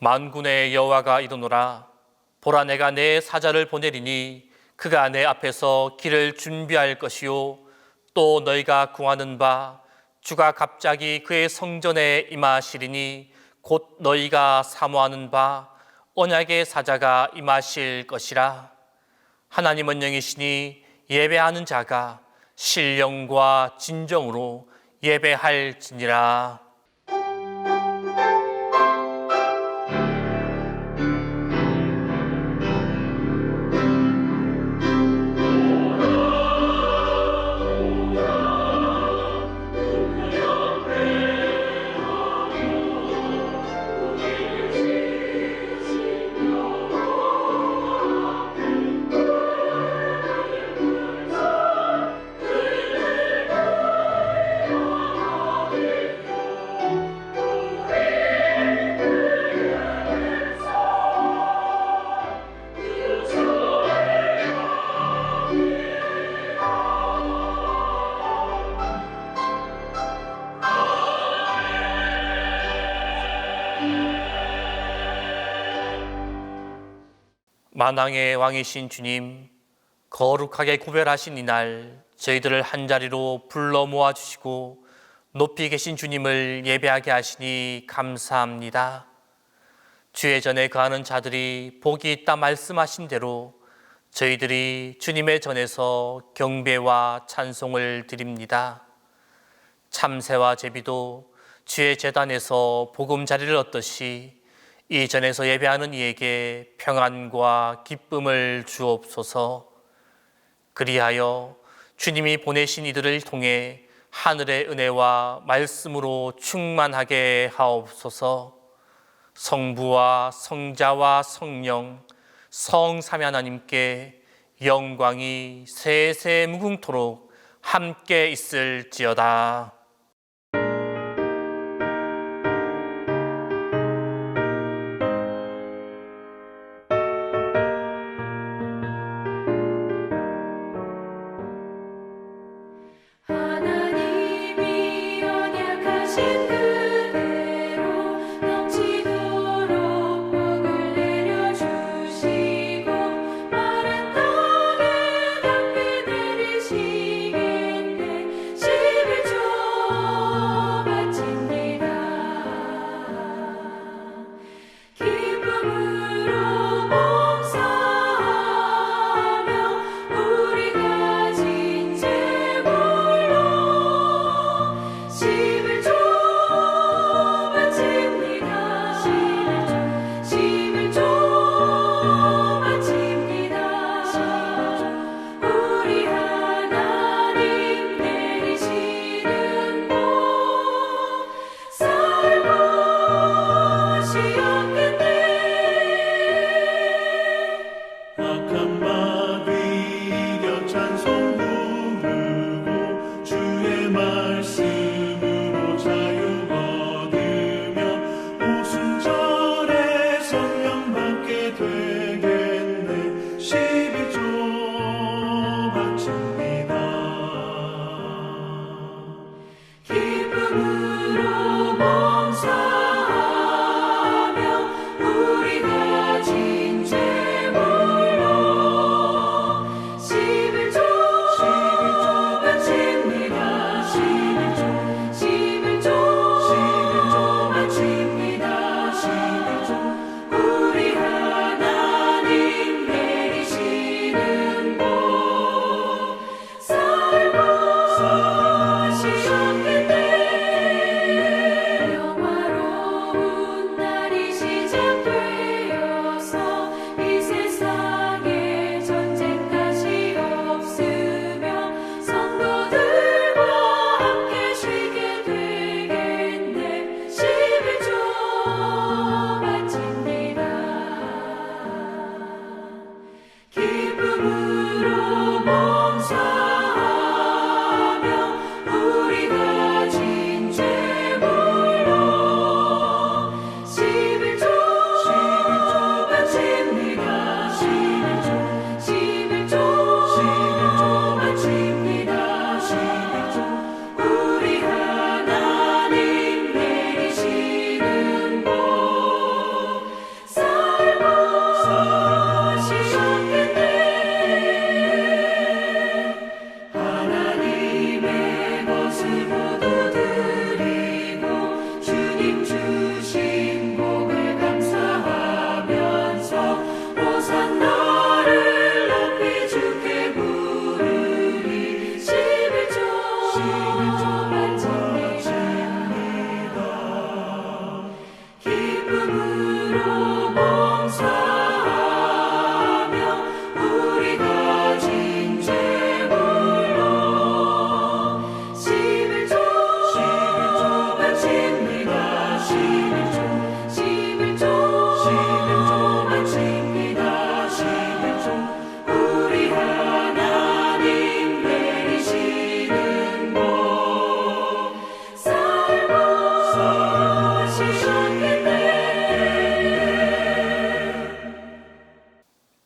만군의 여호와가 이르노라. 보라, 내가 내 사자를 보내리니 그가 내 앞에서 길을 준비할 것이요, 또 너희가 구하는 바 주가 갑자기 그의 성전에 임하시리니 곧 너희가 사모하는 바 언약의 사자가 임하실 것이라. 하나님은 영이시니 예배하는 자가 신령과 진정으로 예배할지니라. 만왕의 왕이신 주님, 거룩하게 구별하신 이날 저희들을 한자리로 불러 모아주시고 높이 계신 주님을 예배하게 하시니 감사합니다. 주의 전에 거하는 자들이 복이 있다 말씀하신 대로 저희들이 주님의 전에서 경배와 찬송을 드립니다. 참새와 제비도 주의 제단에서 보금자리를 얻듯이 이 전에서 예배하는 이에게 평안과 기쁨을 주옵소서. 그리하여 주님이 보내신 이들을 통해 하늘의 은혜와 말씀으로 충만하게 하옵소서. 성부와 성자와 성령 성삼위 하나님께 영광이 세세 무궁토록 함께 있을지어다.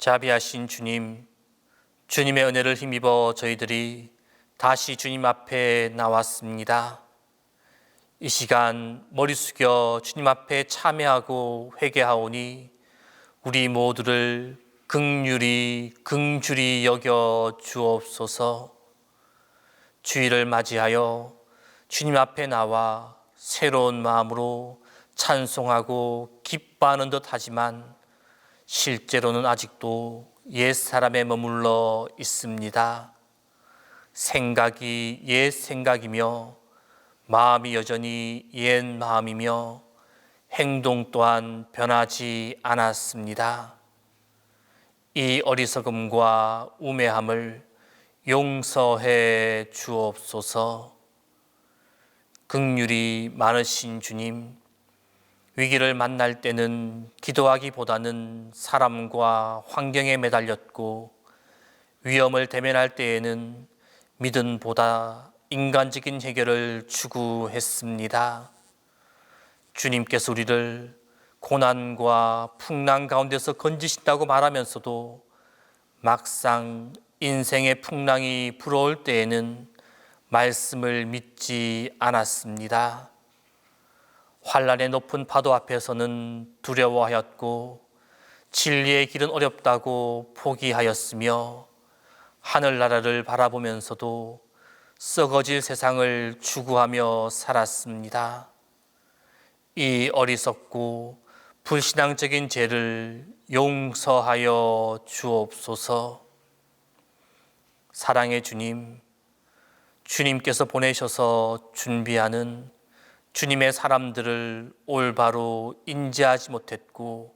자비하신 주님, 주님의 은혜를 힘입어 저희들이 다시 주님 앞에 나왔습니다. 이 시간 머리 숙여 주님 앞에 참회하고 회개하오니 우리 모두를 긍휼히 여겨 주옵소서. 주일을 맞이하여 주님 앞에 나와 새로운 마음으로 찬송하고 기뻐하는 듯 하지만 실제로는 아직도 옛사람에 머물러 있습니다. 생각이 옛 생각이며 마음이 여전히 옛 마음이며 행동 또한 변하지 않았습니다. 이 어리석음과 우매함을 용서해 주옵소서. 긍휼이 많으신 주님, 위기를 만날 때는 기도하기보다는 사람과 환경에 매달렸고 위험을 대면할 때에는 믿음보다 인간적인 해결을 추구했습니다. 주님께서 우리를 고난과 풍랑 가운데서 건지신다고 말하면서도 막상 인생의 풍랑이 불어올 때에는 말씀을 믿지 않았습니다. 환란의 높은 파도 앞에서는 두려워하였고 진리의 길은 어렵다고 포기하였으며 하늘나라를 바라보면서도 썩어질 세상을 추구하며 살았습니다. 이 어리석고 불신앙적인 죄를 용서하여 주옵소서. 사랑의 주님, 주님께서 보내셔서 준비하는 주님의 사람들을 올바로 인지하지 못했고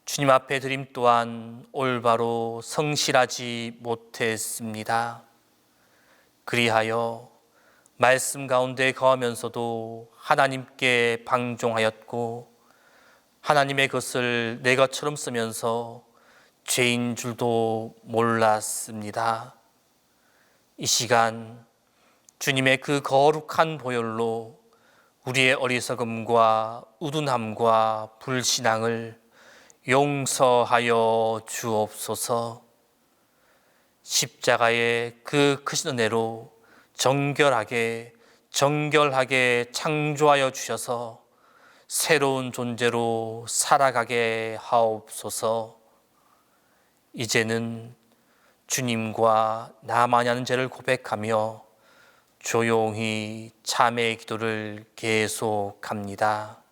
주님 앞에 드림 또한 올바로 성실하지 못했습니다. 그리하여 말씀 가운데 거하면서도 하나님께 방종하였고 하나님의 것을 내 것처럼 쓰면서 죄인 줄도 몰랐습니다. 이 시간 주님의 그 거룩한 보혈로 우리의 어리석음과 우둔함과 불신앙을 용서하여 주옵소서. 십자가의 그 크신 은혜로 정결하게 창조하여 주셔서 새로운 존재로 살아가게 하옵소서. 이제는 주님과 나만이 하는 죄를 고백하며 조용히 참회의 기도를 계속합니다.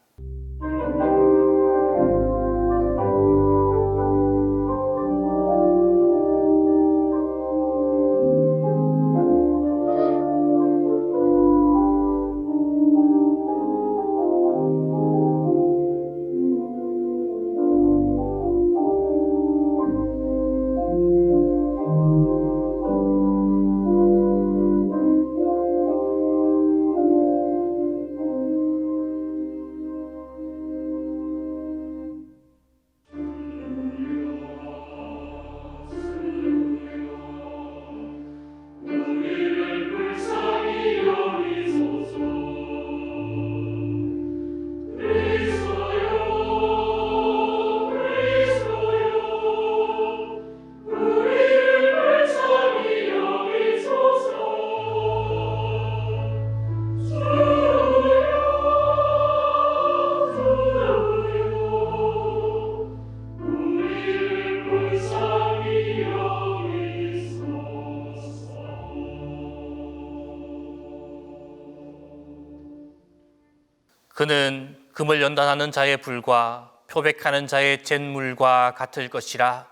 그는 금을 연단하는 자의 불과 표백하는 자의 잿물과 같을 것이라.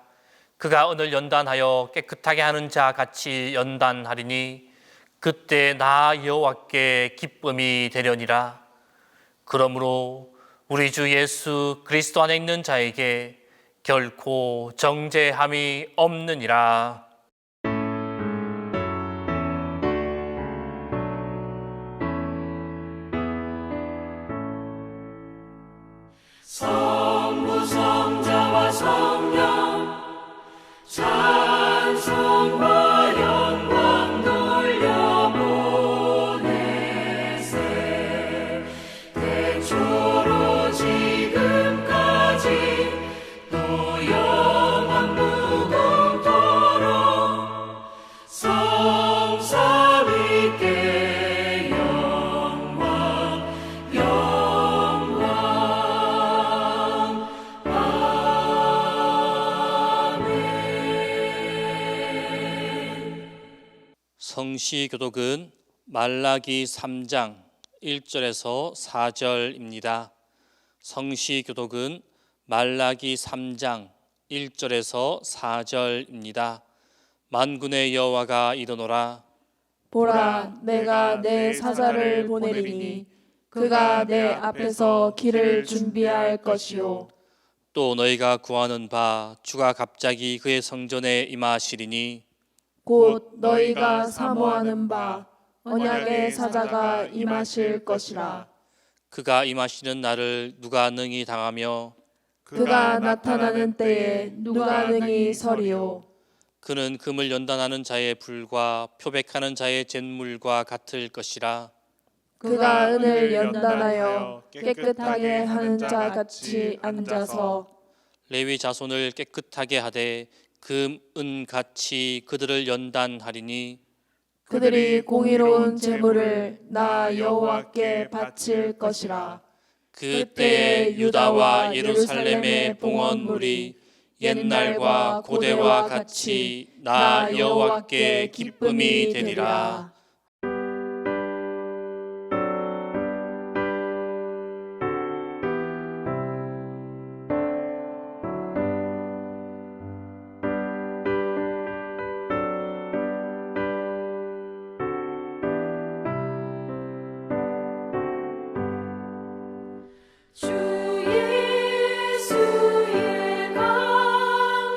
그가 은을 연단하여 깨끗하게 하는 자 같이 연단하리니 그때 나 여호와께 기쁨이 되려니라. 그러므로 우리 주 예수 그리스도 안에 있는 자에게 결코 정죄함이 없느니라. 성부 성자와 성령 찬송과 영광 돌려보내세. 태초로 지금까지 또 영원무 성시교독은 말라기 3장 1절에서 4절입니다. 성시교독은 말라기 3장 1절에서 4절입니다. 만군의 여호와가 이르노라. 보라, 내가 내 사자를 보내리니 그가 내 앞에서 길을 준비할 것이요. 또 너희가 구하는 바 주가 갑자기 그의 성전에 임하시리니 곧 너희가 사모하는 바 언약의 사자가 임하실 것이라. 그가 임하시는 날을 누가 능히 당하며 그가 나타나는 때에 누가 능히 서리요. 그는 금을 연단하는 자의 불과 표백하는 자의 잿물과 같을 것이라. 그가 은을 연단하여 깨끗하게 하는 자 같이 앉아서 레위 자손을 깨끗하게 하되 금, 은 같이 그들을 연단하리니 그들이 공의로운 제물을 나 여호와께 바칠 것이라. 그때에 유다와 예루살렘의 봉헌물이 옛날과 고대와 같이 나 여호와께 기쁨이 되리라. 주 예수의 강림이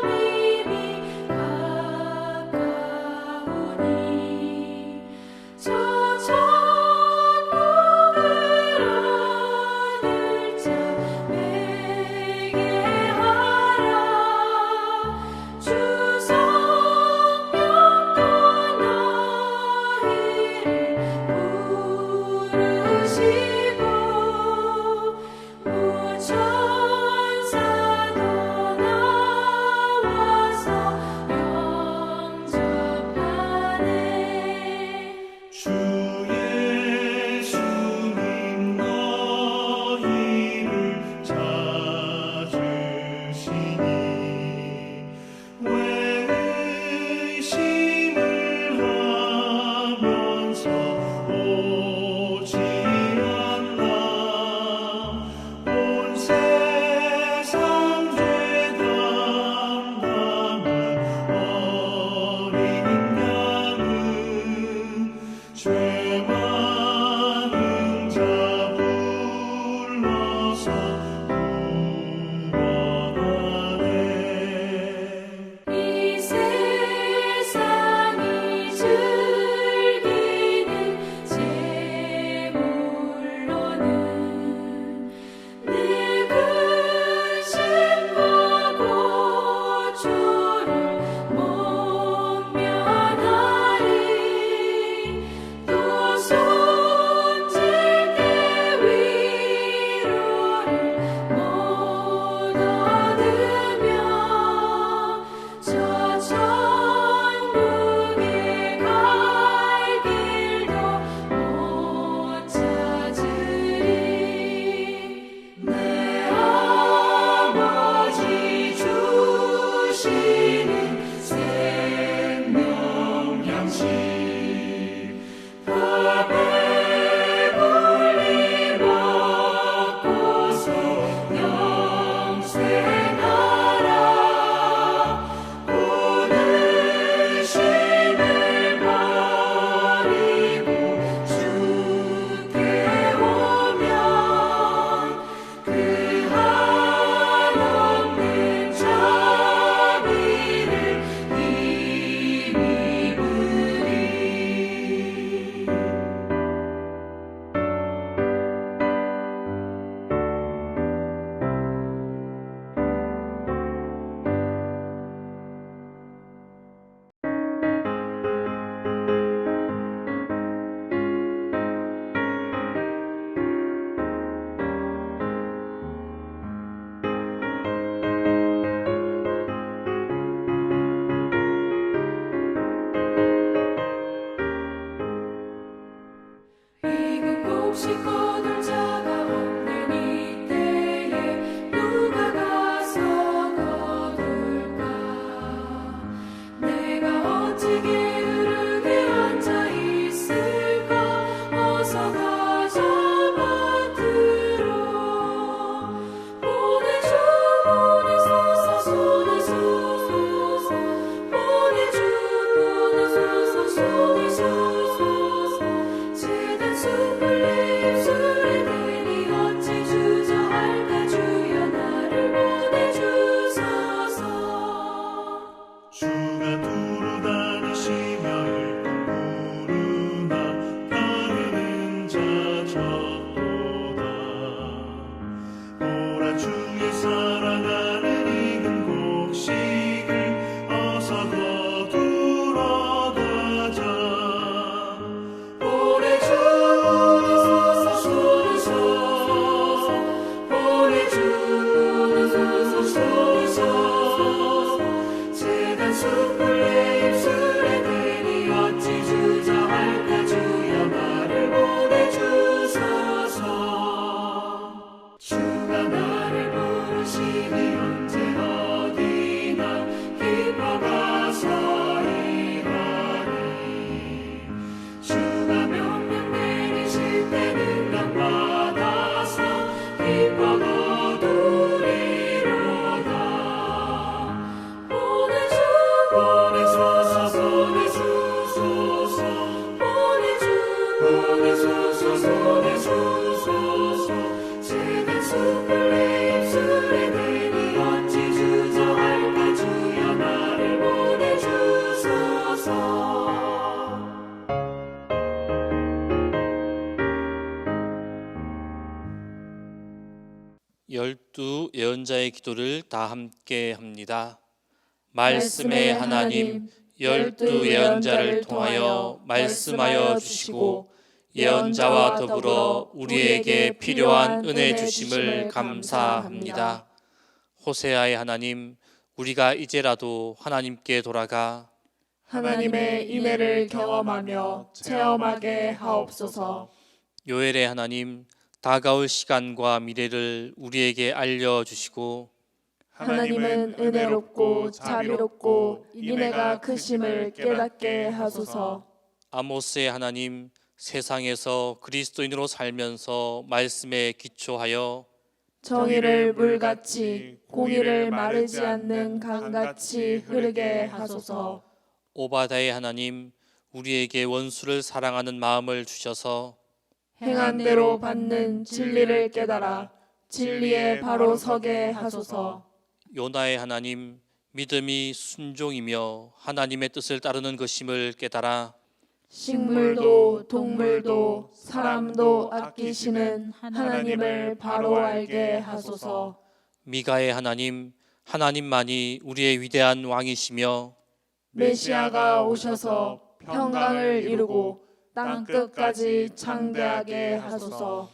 가까우니 보내주소서. 지는 숲을 내 입술에 대니 어찌 주저할까. 주여 나를 보내주소서. 열두 예언자의 기도를 다 함께 합니다. 말씀의 하나님, 열두 예언자를 통하여 말씀하여 주시고 예언자와 더불어 우리에게 필요한 은혜 주심을 감사합니다. 호세아의 하나님, 우리가 이제라도 하나님께 돌아가 하나님의 인애를 경험하며 체험하게 하옵소서. 요엘의 하나님, 다가올 시간과 미래를 우리에게 알려주시고 하나님은 은혜롭고 자비롭고 인애가 크심을 깨닫게 하소서. 아모스의 하나님, 세상에서 그리스도인으로 살면서 말씀에 기초하여 정의를 물같이 공의를 마르지 않는 강같이 흐르게 하소서. 오바다의 하나님, 우리에게 원수를 사랑하는 마음을 주셔서 행한 대로 받는 진리를 깨달아 진리에 바로 서게 하소서. 요나의 하나님, 믿음이 순종이며 하나님의 뜻을 따르는 것임을 깨달아 식물도 동물도 사람도 아끼시는 하나님을 바로 알게 하소서. 미가의 하나님, 하나님만이 우리의 위대한 왕이시며 메시아가 오셔서 평강을 이루고 땅 끝까지 창대하게 하소서.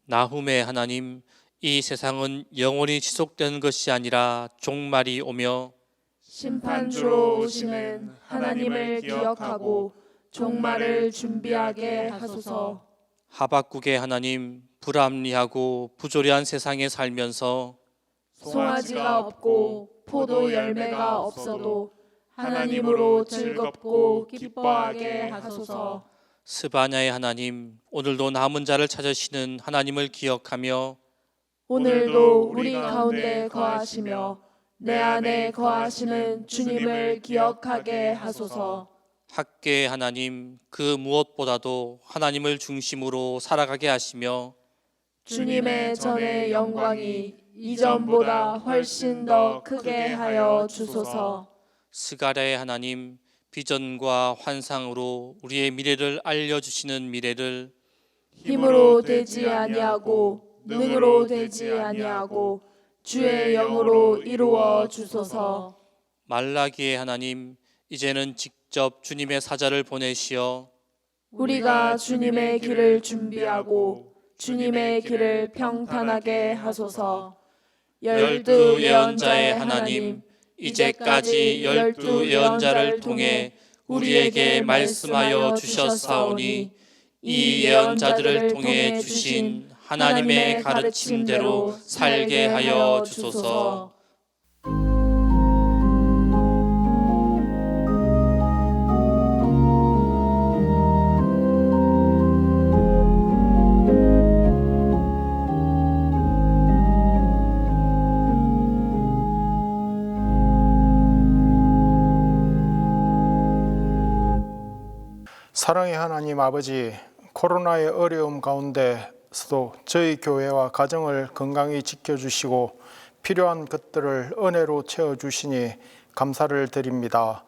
나훔의 하나님, 이 세상은 영원히 지속되는 것이 아니라 종말이 오며 심판주로 오시는 하나님을 기억하고 종말을 준비하게 하소서. 하박국의 하나님, 불합리하고 부조리한 세상에 살면서 송아지가 없고 포도 열매가 없어도 하나님으로 즐겁고 기뻐하게 하소서. 스바냐의 하나님, 오늘도 남은 자를 찾으시는 하나님을 기억하며 오늘도 우리 가운데 거하시며 내 안에 거하시는 주님을 기억하게 하소서. 학계의 하나님, 그 무엇보다도 하나님을 중심으로 살아가게 하시며 주님의 전의 영광이 이전보다 훨씬 더 크게 하여 주소서. 스가랴의 하나님, 비전과 환상으로 우리의 미래를 알려주시는 미래를 힘으로 되지 아니하고 능으로 되지 아니하고 주의 영으로 이루어 주소서. 말라기의 하나님, 이제는 직접 주님의 사자를 보내시어 우리가 주님의 길을 준비하고 주님의 길을 평탄하게 하소서. 열두 예언자의 하나님, 이제까지 열두 예언자를 통해 우리에게 말씀하여 주셨사오니 이 예언자들을 통해 주신 하나님의 가르침대로 살게 하여 주소서. 사랑의 하나님 아버지, 코로나의 어려움 가운데서도 저희 교회와 가정을 건강히 지켜주시고 필요한 것들을 은혜로 채워주시니 감사를 드립니다.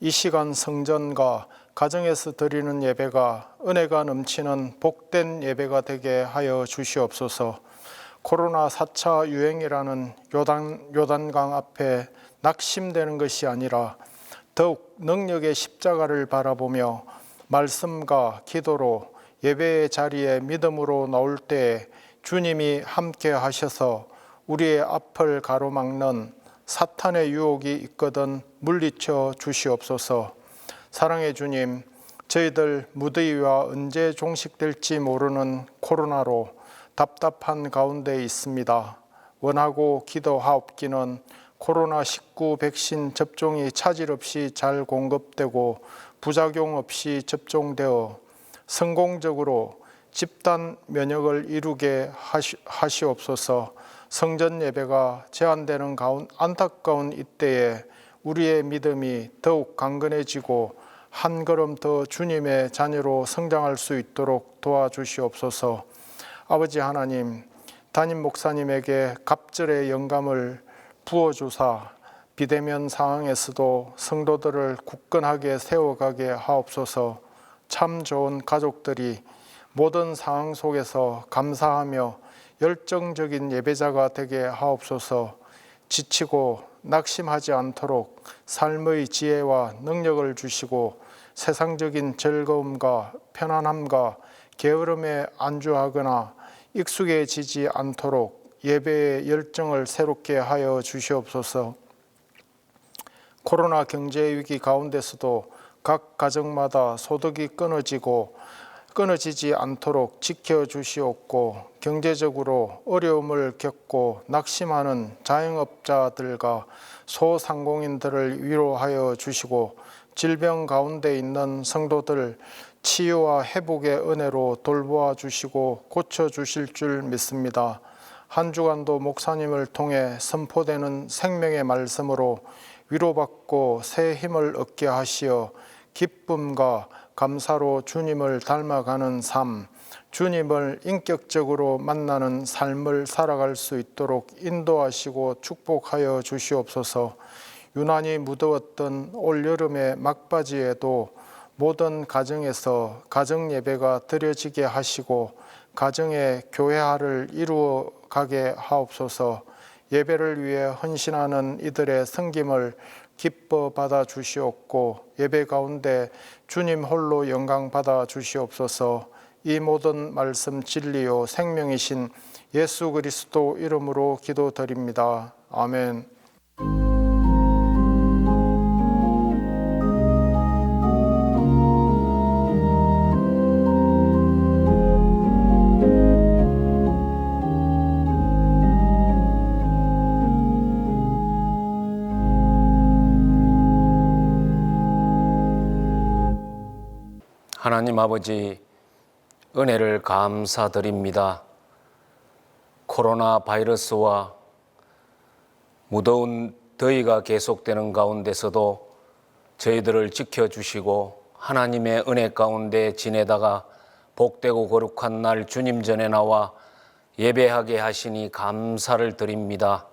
이 시간 성전과 가정에서 드리는 예배가 은혜가 넘치는 복된 예배가 되게 하여 주시옵소서. 코로나 4차 유행이라는 요단강 앞에 낙심되는 것이 아니라 더욱 능력의 십자가를 바라보며 말씀과 기도로 예배의 자리에 믿음으로 나올 때 주님이 함께 하셔서 우리의 앞을 가로막는 사탄의 유혹이 있거든 물리쳐 주시옵소서. 사랑의 주님, 저희들 무더위와 언제 종식될지 모르는 코로나로 답답한 가운데 있습니다. 원하고 기도하옵기는 코로나19 백신 접종이 차질 없이 잘 공급되고 부작용 없이 접종되어 성공적으로 집단 면역을 이루게 하시옵소서. 성전 예배가 제한되는 안타까운 이때에 우리의 믿음이 더욱 강건해지고 한 걸음 더 주님의 자녀로 성장할 수 있도록 도와주시옵소서. 아버지 하나님, 담임 목사님에게 갑절의 영감을 부어주사 비대면 상황에서도 성도들을 굳건하게 세워가게 하옵소서. 참 좋은 가족들이 모든 상황 속에서 감사하며 열정적인 예배자가 되게 하옵소서. 지치고 낙심하지 않도록 삶의 지혜와 능력을 주시고 세상적인 즐거움과 편안함과 게으름에 안주하거나 익숙해지지 않도록 예배의 열정을 새롭게 하여 주시옵소서. 코로나 경제 위기 가운데서도 각 가정마다 소득이 끊어지지 않도록 지켜주시옵고, 경제적으로 어려움을 겪고 낙심하는 자영업자들과 소상공인들을 위로하여 주시고, 질병 가운데 있는 성도들 치유와 회복의 은혜로 돌보아 주시고 고쳐주실 줄 믿습니다. 한 주간도 목사님을 통해 선포되는 생명의 말씀으로 위로받고 새 힘을 얻게 하시어 기쁨과 감사로 주님을 닮아가는 삶, 주님을 인격적으로 만나는 삶을 살아갈 수 있도록 인도하시고 축복하여 주시옵소서. 유난히 무더웠던 올여름의 막바지에도 모든 가정에서 가정 예배가 드려지게 하시고 가정의 교회화를 이루어 가게 하옵소서. 예배를 위해 헌신하는 이들의 섬김을 기뻐 받아 주시옵고 예배 가운데 주님 홀로 영광 받아 주시옵소서. 이 모든 말씀 진리요 생명이신 예수 그리스도 이름으로 기도드립니다. 아멘. 하나님 아버지, 은혜를 감사드립니다. 코로나 바이러스와 무더운 더위가 계속되는 가운데서도 저희들을 지켜주시고 하나님의 은혜 가운데 지내다가 복되고 거룩한 날 주님 전에 나와 예배하게 하시니 감사를 드립니다.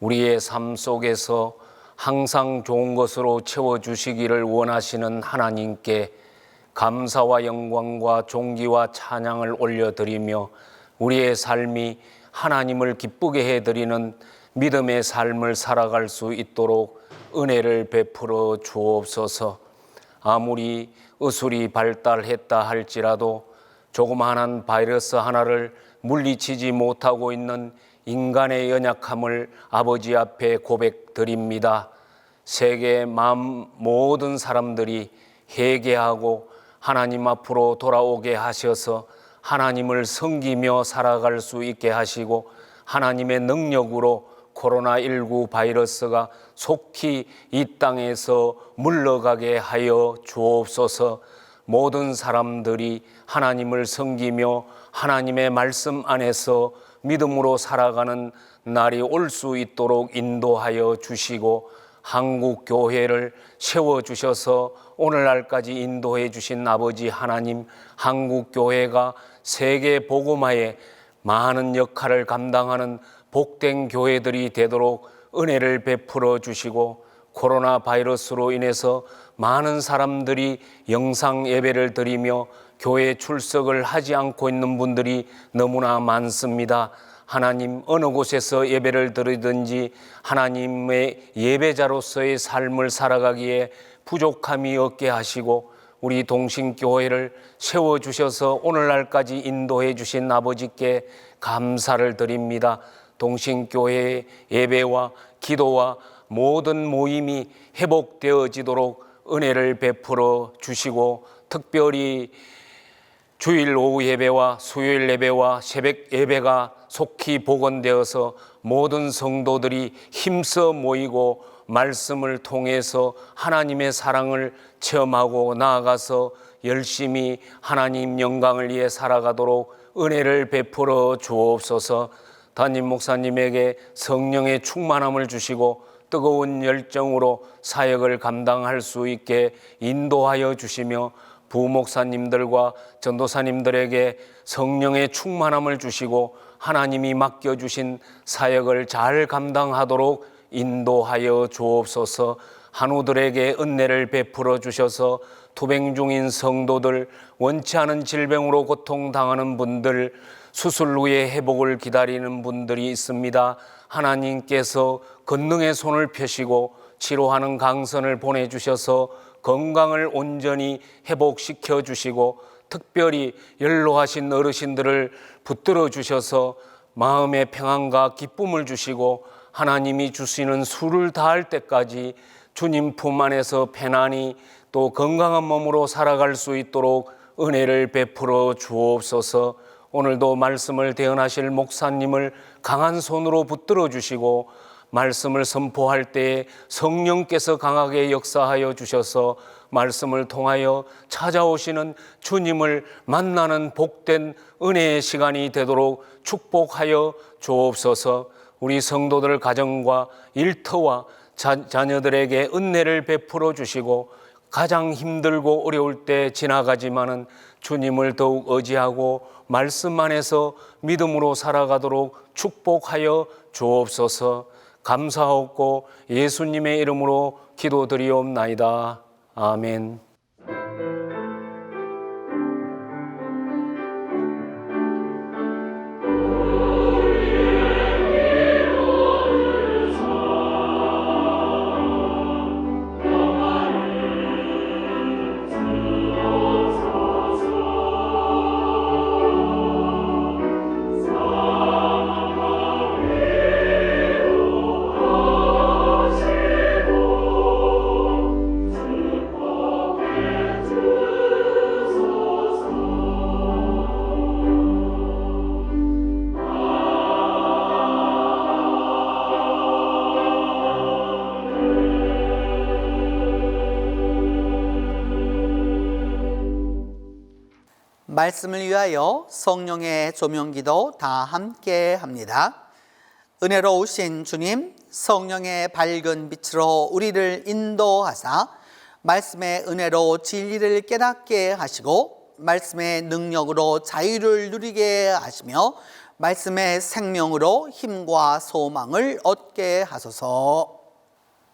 우리의 삶 속에서 항상 좋은 것으로 채워주시기를 원하시는 하나님께 감사와 영광과 존귀와 찬양을 올려드리며 우리의 삶이 하나님을 기쁘게 해드리는 믿음의 삶을 살아갈 수 있도록 은혜를 베풀어 주옵소서. 아무리 의술이 발달했다 할지라도 조그마한 바이러스 하나를 물리치지 못하고 있는 인간의 연약함을 아버지 앞에 고백드립니다. 세계 모든 사람들이 회개하고 하나님 앞으로 돌아오게 하셔서 하나님을 섬기며 살아갈 수 있게 하시고 하나님의 능력으로 코로나19 바이러스가 속히 이 땅에서 물러가게 하여 주옵소서. 모든 사람들이 하나님을 섬기며 하나님의 말씀 안에서 믿음으로 살아가는 날이 올 수 있도록 인도하여 주시고 한국 교회를 세워주셔서 오늘날까지 인도해 주신 아버지 하나님, 한국 교회가 세계 복음화에 많은 역할을 감당하는 복된 교회들이 되도록 은혜를 베풀어 주시고 코로나 바이러스로 인해서 많은 사람들이 영상 예배를 드리며 교회 출석을 하지 않고 있는 분들이 너무나 많습니다. 하나님, 어느 곳에서 예배를 드리든지 하나님의 예배자로서의 삶을 살아가기에 부족함이 없게 하시고 우리 동신교회를 세워주셔서 오늘날까지 인도해 주신 아버지께 감사를 드립니다. 동신교회의 예배와 기도와 모든 모임이 회복되어지도록 은혜를 베풀어 주시고 특별히 주일 오후 예배와 수요일 예배와 새벽 예배가 속히 복원되어서 모든 성도들이 힘써 모이고 말씀을 통해서 하나님의 사랑을 체험하고 나아가서 열심히 하나님 영광을 위해 살아가도록 은혜를 베풀어 주옵소서. 담임 목사님에게 성령의 충만함을 주시고 뜨거운 열정으로 사역을 감당할 수 있게 인도하여 주시며 부목사님들과 전도사님들에게 성령의 충만함을 주시고 하나님이 맡겨주신 사역을 잘 감당하도록 인도하여 주옵소서. 한우들에게 은혜를 베풀어 주셔서 투병 중인 성도들, 원치 않은 질병으로 고통당하는 분들, 수술 후에 회복을 기다리는 분들이 있습니다. 하나님께서 권능의 손을 펴시고 치료하는 강선을 보내주셔서 건강을 온전히 회복시켜 주시고 특별히 연로하신 어르신들을 붙들어 주셔서 마음의 평안과 기쁨을 주시고 하나님이 주시는 수를 다할 때까지 주님 품 안에서 편안히 또 건강한 몸으로 살아갈 수 있도록 은혜를 베풀어 주옵소서. 오늘도 말씀을 대언하실 목사님을 강한 손으로 붙들어 주시고 말씀을 선포할 때에 성령께서 강하게 역사하여 주셔서 말씀을 통하여 찾아오시는 주님을 만나는 복된 은혜의 시간이 되도록 축복하여 주옵소서. 우리 성도들 가정과 일터와 자녀들에게 은혜를 베풀어 주시고 가장 힘들고 어려울 때 지나가지만은 주님을 더욱 의지하고 말씀 안에서 믿음으로 살아가도록 축복하여 주옵소서. 감사하옵고 예수님의 이름으로 기도드리옵나이다. 아멘. 말씀을 위하여 성령의 조명기도 다 함께 합니다. 은혜로우신 주님, 성령의 밝은 빛으로 우리를 인도하사 말씀의 은혜로 진리를 깨닫게 하시고 말씀의 능력으로 자유를 누리게 하시며 말씀의 생명으로 힘과 소망을 얻게 하소서.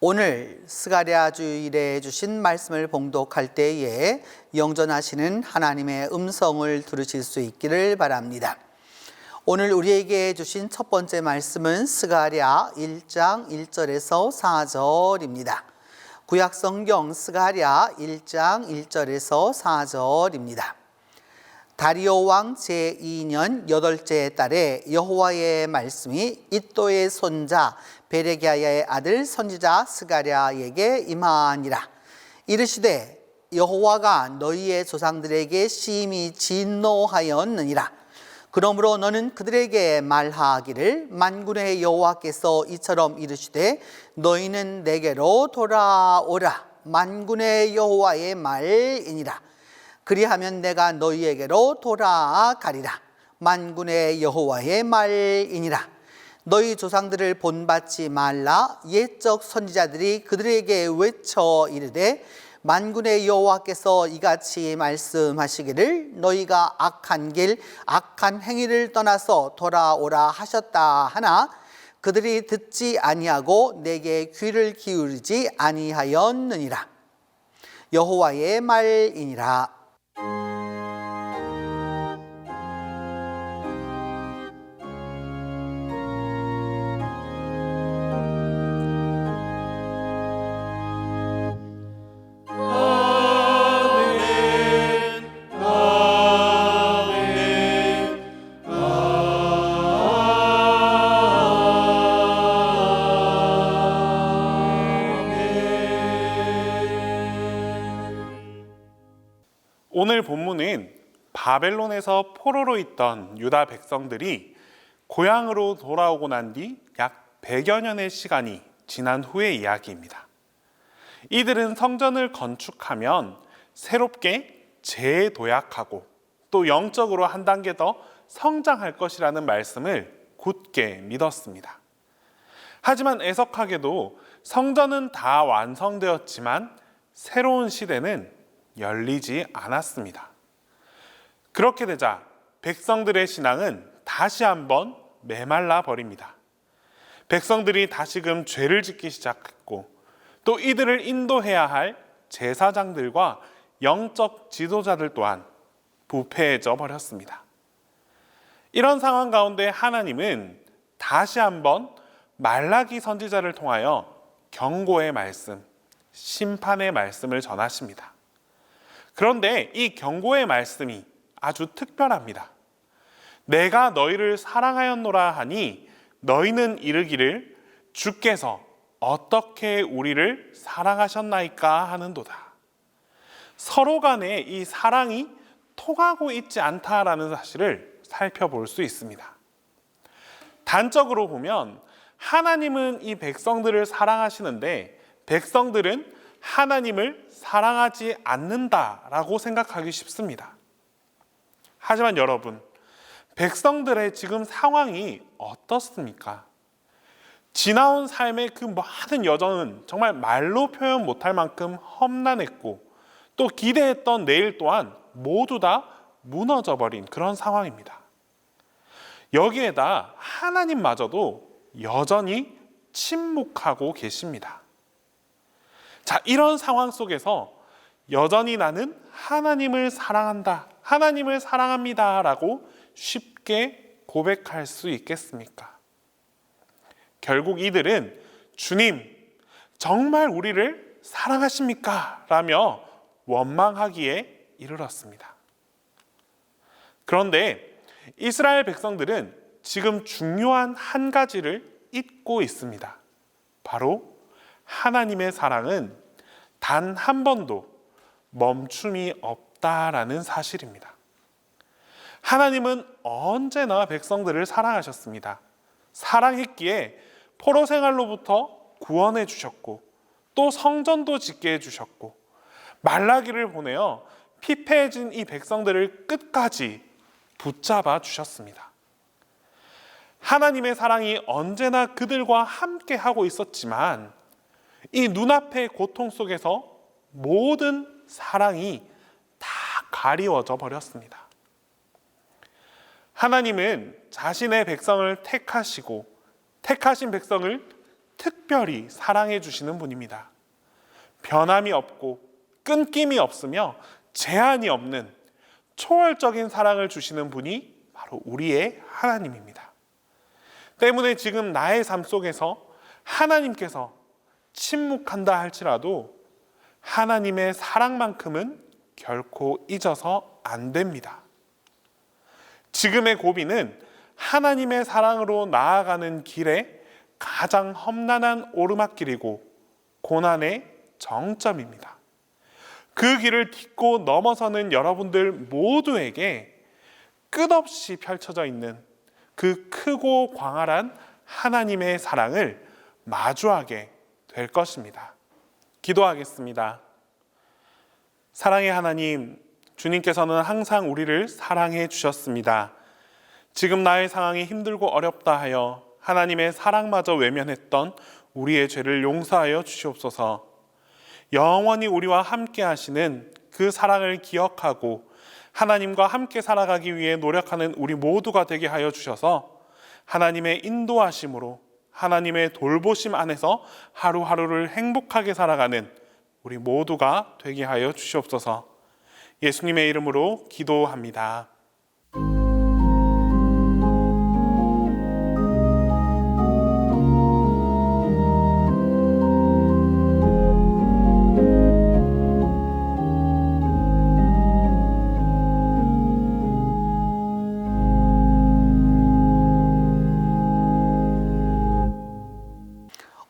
오늘 스가랴 주일에 주신 말씀을 봉독할 때에 영전하시는 하나님의 음성을 들으실 수 있기를 바랍니다. 오늘 우리에게 주신 첫 번째 말씀은 스가랴 1장 1절에서 4절입니다. 구약성경 스가랴 1장 1절에서 4절입니다. 다리오 왕 제2년 8째 달에 여호와의 말씀이 이도의 손자 베레기야의 아들 선지자 스가랴에게 임하니라. 이르시되 여호와가 너희의 조상들에게 심히 진노하였느니라. 그러므로 너는 그들에게 말하기를 만군의 여호와께서 이처럼 이르시되 너희는 내게로 돌아오라. 만군의 여호와의 말이니라. 그리하면 내가 너희에게로 돌아가리라. 만군의 여호와의 말이니라. 너희 조상들을 본받지 말라. 옛적 선지자들이 그들에게 외쳐 이르되 만군의 여호와께서 이같이 말씀하시기를 너희가 악한 길 악한 행위를 떠나서 돌아오라 하셨다 하나 그들이 듣지 아니하고 내게 귀를 기울이지 아니하였느니라. 여호와의 말이니라. 오늘 본문은 바벨론에서 포로로 있던 유다 백성들이 고향으로 돌아오고 난 뒤 약 100여 년의 시간이 지난 후의 이야기입니다. 이들은 성전을 건축하면 새롭게 재도약하고 또 영적으로 한 단계 더 성장할 것이라는 말씀을 굳게 믿었습니다. 하지만 애석하게도 성전은 다 완성되었지만 새로운 시대는 열리지 않았습니다. 그렇게 되자 백성들의 신앙은 다시 한번 메말라 버립니다. 백성들이 다시금 죄를 짓기 시작했고 또 이들을 인도해야 할 제사장들과 영적 지도자들 또한 부패해져 버렸습니다. 이런 상황 가운데 하나님은 다시 한번 말라기 선지자를 통하여 경고의 말씀, 심판의 말씀을 전하십니다. 그런데 이 경고의 말씀이 아주 특별합니다. 내가 너희를 사랑하였노라 하니 너희는 이르기를 주께서 어떻게 우리를 사랑하셨나이까 하는도다. 서로 간에 이 사랑이 통하고 있지 않다라는 사실을 살펴볼 수 있습니다. 단적으로 보면 하나님은 이 백성들을 사랑하시는데 백성들은 하나님을 사랑하지 않는다라고 생각하기 쉽습니다. 하지만 여러분, 백성들의 지금 상황이 어떻습니까? 지나온 삶의 그 많은 여정은 정말 말로 표현 못할 만큼 험난했고 또 기대했던 내일 또한 모두 다 무너져버린 그런 상황입니다. 여기에다 하나님마저도 여전히 침묵하고 계십니다. 자, 이런 상황 속에서 여전히 나는 하나님을 사랑한다, 하나님을 사랑합니다 라고 쉽게 고백할 수 있겠습니까? 결국 이들은 주님, 정말 우리를 사랑하십니까? 라며 원망하기에 이르렀습니다. 그런데 이스라엘 백성들은 지금 중요한 한 가지를 잊고 있습니다. 바로 하나님의 사랑은 단 한 번도 멈춤이 없다라는 사실입니다. 하나님은 언제나 백성들을 사랑하셨습니다. 사랑했기에 포로 생활로부터 구원해 주셨고 또 성전도 짓게 해주셨고 말라기를 보내어 피폐해진 이 백성들을 끝까지 붙잡아 주셨습니다. 하나님의 사랑이 언제나 그들과 함께 하고 있었지만 이 눈앞의 고통 속에서 모든 사랑이 다 가리워져 버렸습니다. 하나님은 자신의 백성을 택하시고 택하신 백성을 특별히 사랑해 주시는 분입니다. 변함이 없고 끊김이 없으며 제한이 없는 초월적인 사랑을 주시는 분이 바로 우리의 하나님입니다. 때문에 지금 나의 삶 속에서 하나님께서 침묵한다 할지라도 하나님의 사랑만큼은 결코 잊어서 안 됩니다. 지금의 고비는 하나님의 사랑으로 나아가는 길에 가장 험난한 오르막길이고 고난의 정점입니다. 그 길을 딛고 넘어서는 여러분들 모두에게 끝없이 펼쳐져 있는 그 크고 광활한 하나님의 사랑을 마주하게 될 것입니다. 기도하겠습니다. 사랑의 하나님, 주님께서는 항상 우리를 사랑해 주셨습니다. 지금 나의 상황이 힘들고 어렵다 하여 하나님의 사랑마저 외면했던 우리의 죄를 용서하여 주시옵소서. 영원히 우리와 함께 하시는 그 사랑을 기억하고 하나님과 함께 살아가기 위해 노력하는 우리 모두가 되게 하여 주셔서 하나님의 인도하심으로 하나님의 돌보심 안에서 하루하루를 행복하게 살아가는 우리 모두가 되게 하여 주시옵소서. 예수님의 이름으로 기도합니다.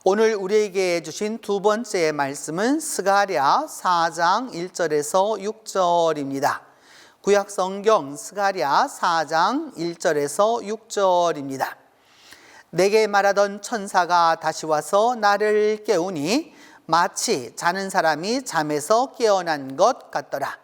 오늘 우리에게 주신 두 번째 말씀은 스가랴 4장 1절에서 6절입니다. 구약 성경 스가랴 4장 1절에서 6절입니다. 내게 말하던 천사가 다시 와서 나를 깨우니 마치 자는 사람이 잠에서 깨어난 것 같더라.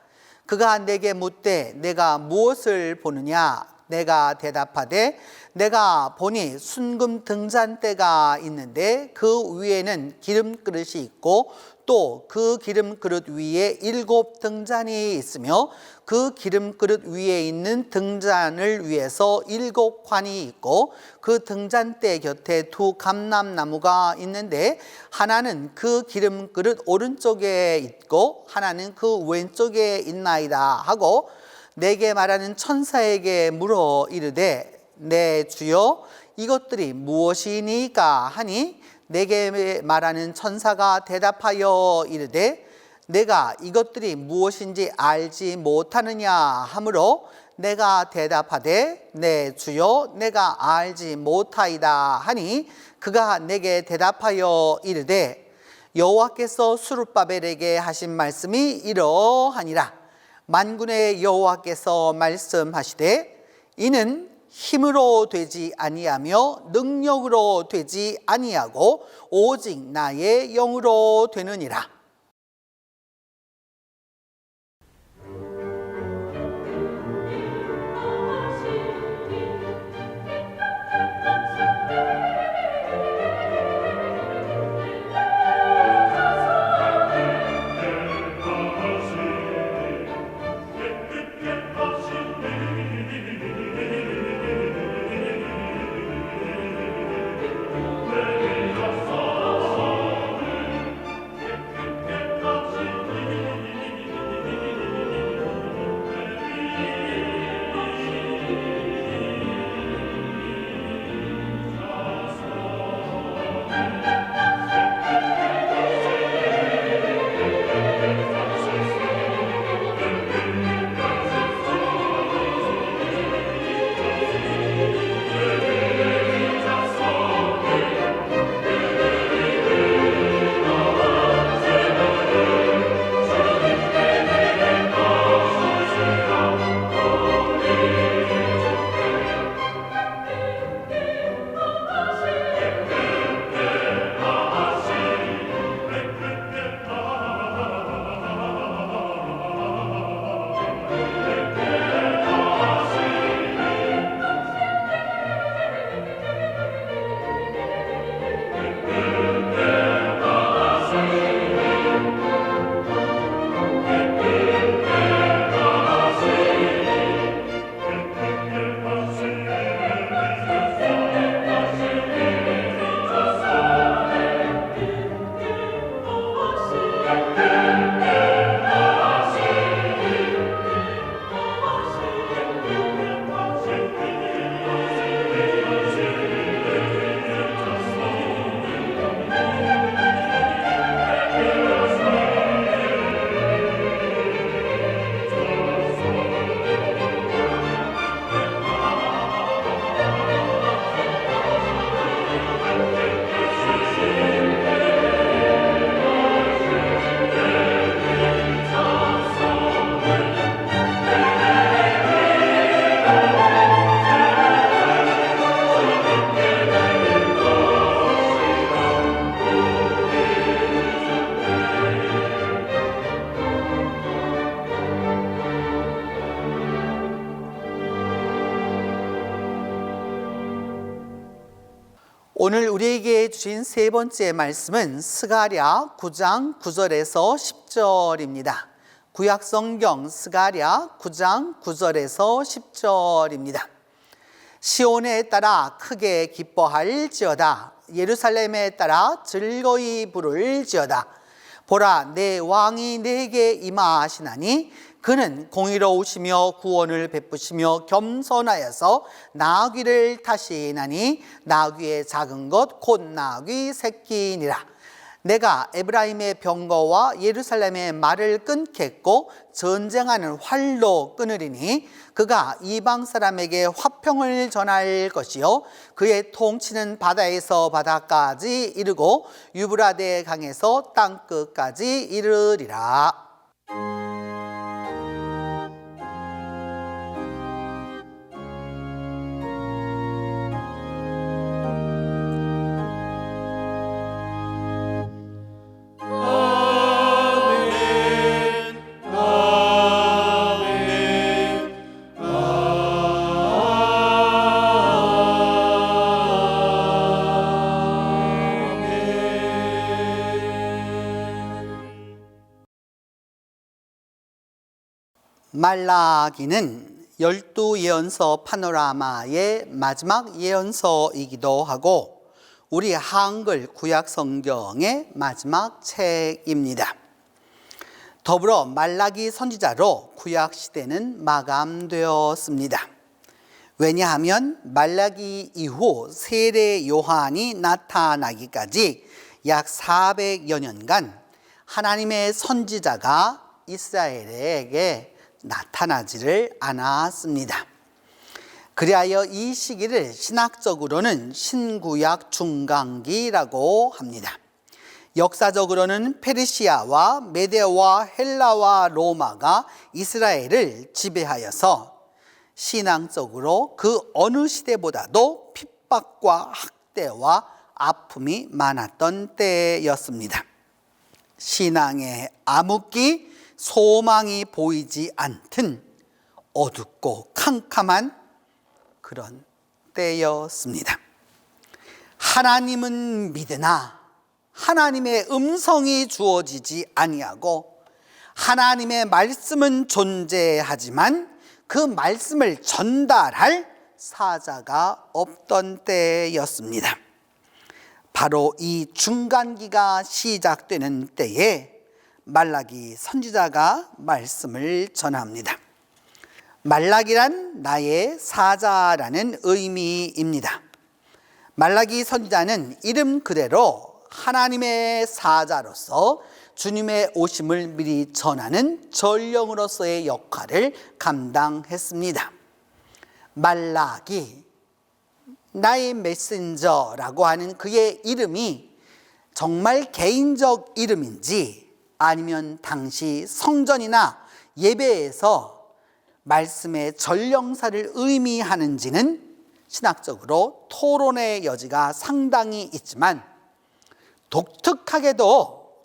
그가 내게 묻되 내가 무엇을 보느냐? 내가 대답하되 내가 보니 순금 등잔대가 있는데 그 위에는 기름 그릇이 있고 또 그 기름 그릇 위에 7 등잔이 있으며 그 기름 그릇 위에 있는 등잔을 위해서 7 관이 있고 그 등잔대 곁에 2 감람나무가 있는데 하나는 그 기름 그릇 오른쪽에 있고 하나는 그 왼쪽에 있나이다 하고 내게 말하는 천사에게 물어 이르되 내 주여 이것들이 무엇이니까 하니 내게 말하는 천사가 대답하여 이르되 내가 이것들이 무엇인지 알지 못하느냐 하므로 내가 대답하되 내 주여 내가 알지 못하이다 하니 그가 내게 대답하여 이르되 여호와께서 수룹바벨에게 하신 말씀이 이러하니라. 만군의 여호와께서 말씀하시되 이는 힘으로 되지 아니하며 능력으로 되지 아니하고 오직 나의 영으로 되느니라. 오늘 우리에게 주신 세 번째 말씀은 스가랴 9장 9절에서 10절입니다. 구약성경 스가랴 9장 9절에서 10절입니다. 시온에 따라 크게 기뻐할지어다. 예루살렘에 따라 즐거이 부를지어다. 보라, 내 왕이 내게 임하시나니 그는 공의로우시며 구원을 베푸시며 겸손하여서 나귀를 타시나니 나귀의 작은 것 곧 나귀 새끼니라. 내가 에브라임의 병거와 예루살렘의 말을 끊겠고 전쟁하는 활로 끊으리니 그가 이방 사람에게 화평을 전할 것이요 그의 통치는 바다에서 바다까지 이르고 유브라데 강에서 땅끝까지 이르리라. 말라기는 12예언서 파노라마의 마지막 예언서이기도 하고 우리 한글 구약 성경의 마지막 책입니다. 더불어 말라기 선지자로 구약 시대는 마감되었습니다. 왜냐하면 말라기 이후 세례 요한이 나타나기까지 약 400여 년간 하나님의 선지자가 이스라엘에게 나타나지를 않았습니다. 그리하여 이 시기를 신학적으로는 신구약 중간기라고 합니다. 역사적으로는 페르시아와 메데와 헬라와 로마가 이스라엘을 지배하여서 신앙적으로 그 어느 시대보다도 핍박과 학대와 아픔이 많았던 때였습니다. 신앙의 암흑기, 소망이 보이지 않던 어둡고 캄캄한 그런 때였습니다. 하나님은 믿으나 하나님의 음성이 주어지지 아니하고 하나님의 말씀은 존재하지만 그 말씀을 전달할 사자가 없던 때였습니다. 바로 이 중간기가 시작되는 때에 말라기 선지자가 말씀을 전합니다. 말라기란 나의 사자라는 의미입니다. 말라기 선지자는 이름 그대로 하나님의 사자로서 주님의 오심을 미리 전하는 전령으로서의 역할을 감당했습니다. 말라기, 나의 메신저라고 하는 그의 이름이 정말 개인적 이름인지 아니면 당시 성전이나 예배에서 말씀의 전령사를 의미하는지는 신학적으로 토론의 여지가 상당히 있지만 독특하게도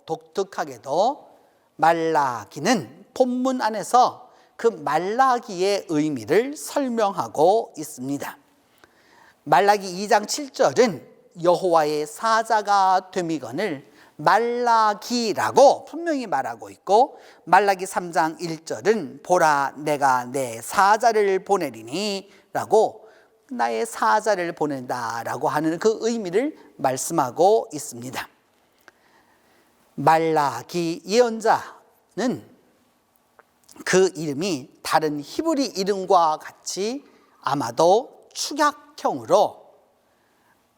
말라기는 본문 안에서 그 말라기의 의미를 설명하고 있습니다. 말라기 2장 7절은 여호와의 사자가 됨이거늘 말라기라고 분명히 말하고 있고, 말라기 3장 1절은 보라 내가 내 사자를 보내리니 라고 나의 사자를 보낸다라고 하는 그 의미를 말씀하고 있습니다. 말라기 예언자는 그 이름이 다른 히브리 이름과 같이 아마도 축약형으로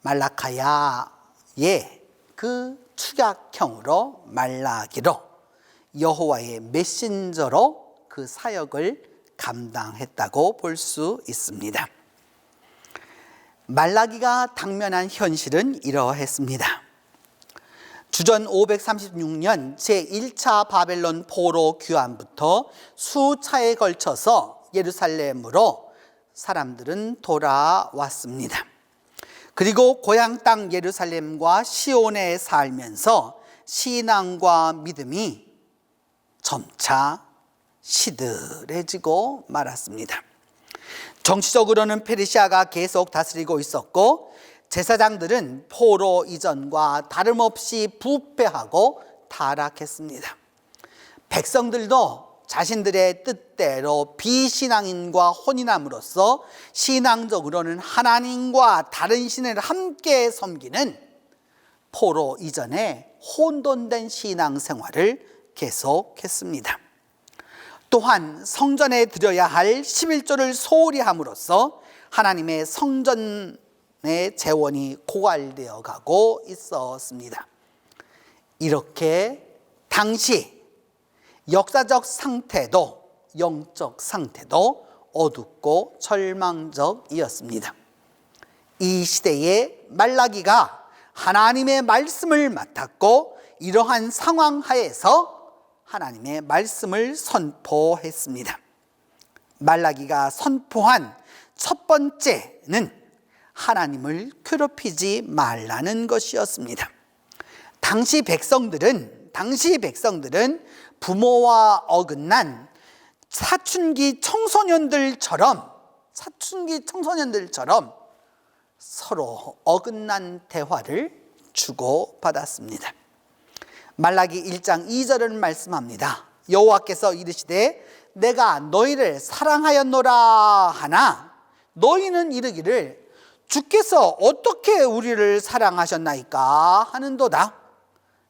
말라카야의 그 축약형으로 말라기로 여호와의 메신저로 그 사역을 감당했다고 볼 수 있습니다. 말라기가 당면한 현실은 이러했습니다. 주전 536년 제1차 바벨론 포로 귀환부터 수차에 걸쳐서 예루살렘으로 사람들은 돌아왔습니다. 그리고 고향 땅 예루살렘과 시온에 살면서 신앙과 믿음이 점차 시들해지고 말았습니다. 정치적으로는 페르시아가 계속 다스리고 있었고, 제사장들은 포로 이전과 다름없이 부패하고 타락했습니다. 백성들도 자신들의 뜻대로 비신앙인과 혼인함으로써 신앙적으로는 하나님과 다른 신을 함께 섬기는 포로 이전에 혼돈된 신앙생활을 계속했습니다. 또한 성전에 드려야 할 11조를 소홀히 함으로써 하나님의 성전의 재원이 고갈되어 가고 있었습니다. 이렇게 당시 역사적 상태도 영적 상태도 어둡고 절망적이었습니다. 이 시대에 말라기가 하나님의 말씀을 맡았고, 이러한 상황 하에서 하나님의 말씀을 선포했습니다. 말라기가 선포한 첫 번째는 하나님을 괴롭히지 말라는 것이었습니다. 당시 백성들은 부모와 어긋난 사춘기 청소년들처럼 서로 어긋난 대화를 주고받았습니다. 말라기 1장 2절은 말씀합니다. 여호와께서 이르시되 내가 너희를 사랑하였노라 하나 너희는 이르기를 주께서 어떻게 우리를 사랑하셨나이까 하는도다.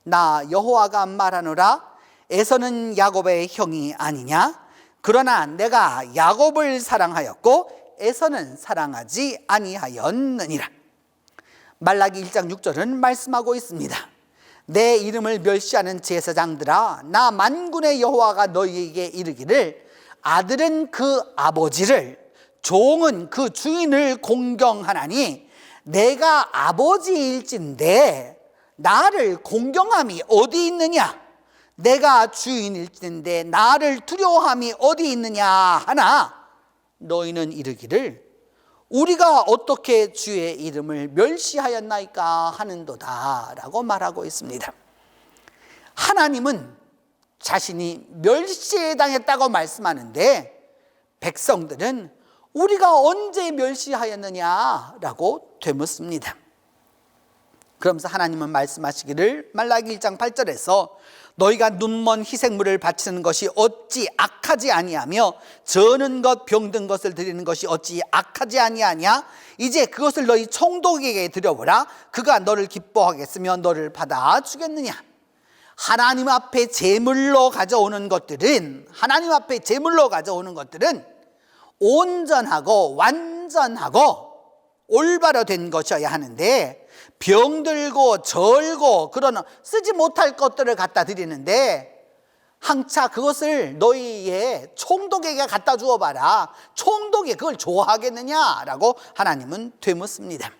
나 여호와가 말하노라 에서는 야곱의 형이 아니냐? 그러나 내가 야곱을 사랑하였고 에서는 사랑하지 아니하였느니라. 말라기 1장 6절은 말씀하고 있습니다. 내 이름을 멸시하는 제사장들아, 나 만군의 여호와가 너희에게 이르기를 아들은 그 아버지를, 종은 그 주인을 공경하나니 내가 아버지일진데 나를 공경함이 어디 있느냐? 내가 주인일진데 나를 두려워함이 어디 있느냐 하나 너희는 이르기를 우리가 어떻게 주의 이름을 멸시하였나이까 하는도다 라고 말하고 있습니다. 하나님은 자신이 멸시당했다고 말씀하는데 백성들은 우리가 언제 멸시하였느냐라고 되묻습니다. 그러면서 하나님은 말씀하시기를 말라기 1장 8절에서 너희가 눈먼 희생물을 바치는 것이 어찌 악하지 아니하며 저는 것 병든 것을 드리는 것이 어찌 악하지 아니하냐? 이제 그것을 너희 총독에게 드려보라. 그가 너를 기뻐하겠으며 너를 받아주겠느냐? 하나님 앞에 제물로 가져오는 것들은 온전하고 완전하고 올바로 된 것이어야 하는데 병들고 절고 그런 쓰지 못할 것들을 갖다 드리는데 항차 그것을 너희의 총독에게 갖다 주어 봐라. 총독이 그걸 좋아하겠느냐라고 하나님은 되묻습니다.